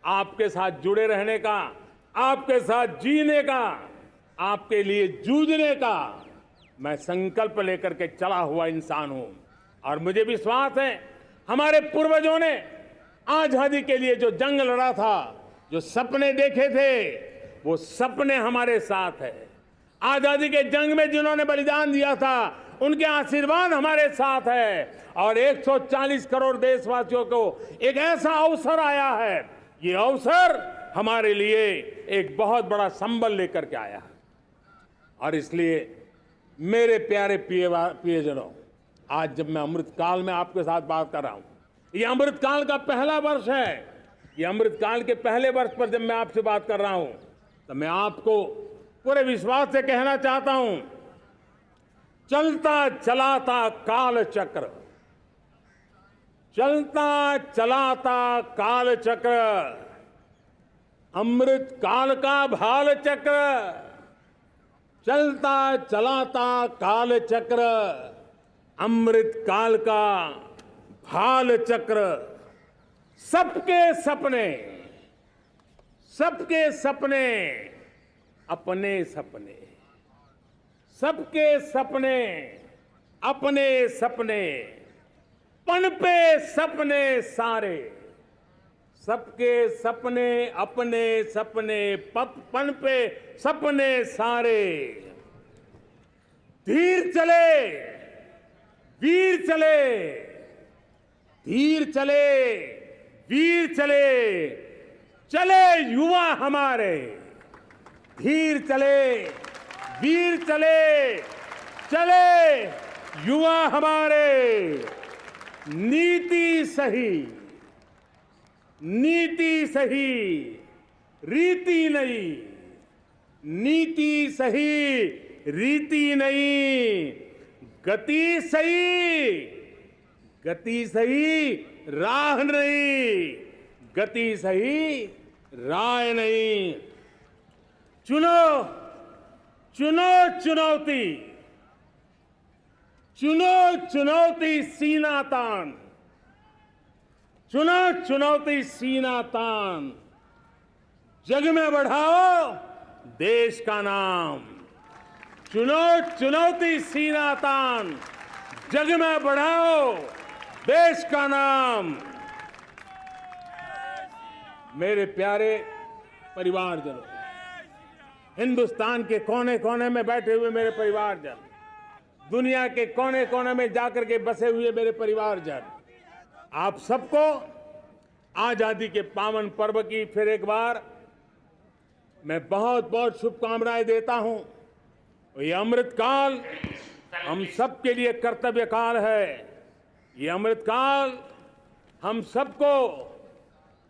आपके साथ जुड़े रहने का, आपके साथ जीने का, आपके लिए जूझने का मैं संकल्प लेकर के चला हुआ इंसान हूं। और मुझे विश्वास है, हमारे पूर्वजों ने आजादी के लिए जो जंग लड़ा था, जो सपने देखे थे, वो सपने हमारे साथ है। आजादी के जंग में जिन्होंने बलिदान दिया था, उनके आशीर्वाद हमारे साथ है और 140 करोड़ देशवासियों को एक ऐसा अवसर आया है। ये अवसर हमारे लिए एक बहुत बड़ा संबल लेकर के आया है और इसलिए मेरे प्यारे प्रियजनों, आज जब मैं अमृतकाल में आपके साथ बात कर रहा हूं, ये अमृतकाल का पहला वर्ष है। ये अमृतकाल के पहले वर्ष पर जब मैं आपसे बात कर रहा हूं तो मैं आपको पूरे विश्वास से कहना चाहता हूं, चलता चलाता काल चक्र, चलता चलाता काल चक्र, अमृत काल का भाल चक्र, चलता चलाता काल चक्र, अमृत काल का भाल चक्र, सबके सपने, सबके सपने, अपने सपने, सबके सपने, अपने सपने, पनपे सपने सारे, सबके सपने, अपने सपने, पनपे सपने सारे, धीर चले, वीर चले, धीर चले, वीर चले, चले युवा हमारे, धीर चले, वीर चले, चले युवा हमारे, नीति सही, नीति सही, रीति नहीं, नीति सही, रीति नहीं, गति सही, गति सही, राह नहीं, गति सही, राह नहीं। चुनो, चुनो चुनौती, चुनो चुनौती सीना तान, चुनो चुनौती सीना तान, जग में बढ़ाओ देश का नाम, चुनो चुनौती सीना तान, जग में बढ़ाओ देश का नाम। मेरे प्यारे परिवारजनों, हिंदुस्तान के कोने कोने में बैठे हुए मेरे परिवारजन, दुनिया के कोने कोने में जाकर के बसे हुए मेरे परिवारजन, आप सबको आजादी के पावन पर्व की फिर एक बार मैं बहुत बहुत शुभकामनाएं देता हूं। ये अमृतकाल हम सबके लिए कर्तव्य काल है। ये अमृतकाल हम सबको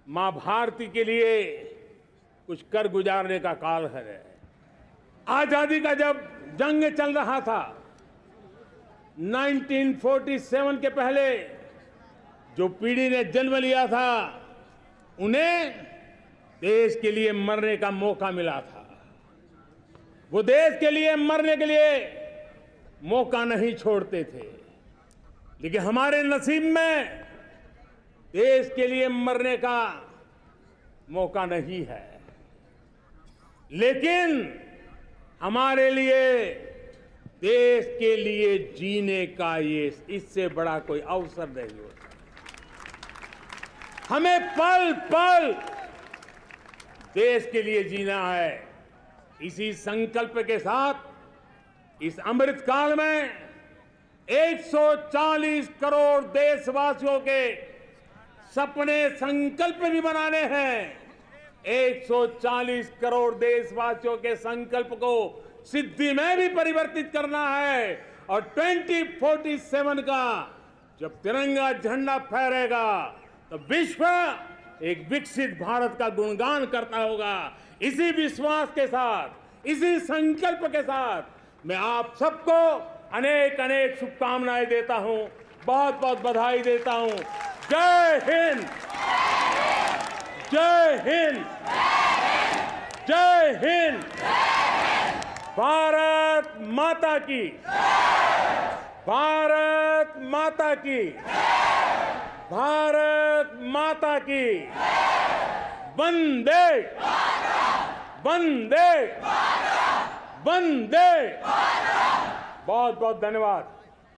मां भारती के लिए कुछ कर गुजारने का काल है। आजादी का जब जंग चल रहा था 1947 के पहले जो पीढ़ी ने जन्म लिया था उन्हें देश के लिए मरने का मौका मिला था। वो देश के लिए मरने के लिए मौका नहीं छोड़ते थे, लेकिन हमारे नसीब में देश के लिए मरने का मौका नहीं है। लेकिन हमारे लिए देश के लिए जीने का ये इससे बड़ा कोई अवसर नहीं होता। हमें पल पल देश के लिए जीना है। इसी संकल्प के साथ इस अमृतकाल में 140 करोड़ देशवासियों के सपने संकल्प भी बनाने हैं। 140 करोड़ देशवासियों के संकल्प को सिद्धि में भी परिवर्तित करना है और 2047 का जब तिरंगा झंडा फहरेगा तो विश्व एक विकसित भारत का गुणगान करता होगा। इसी विश्वास के साथ, इसी संकल्प के साथ मैं आप सबको अनेक अनेक शुभकामनाएं देता हूं, बहुत बहुत बधाई देता हूं। जय हिंद, जय हिंद, जय हिंद। भारत माता की, भारत माता की, भारत माता की। वंदे, वंदे, वंदे। बहुत बहुत धन्यवाद।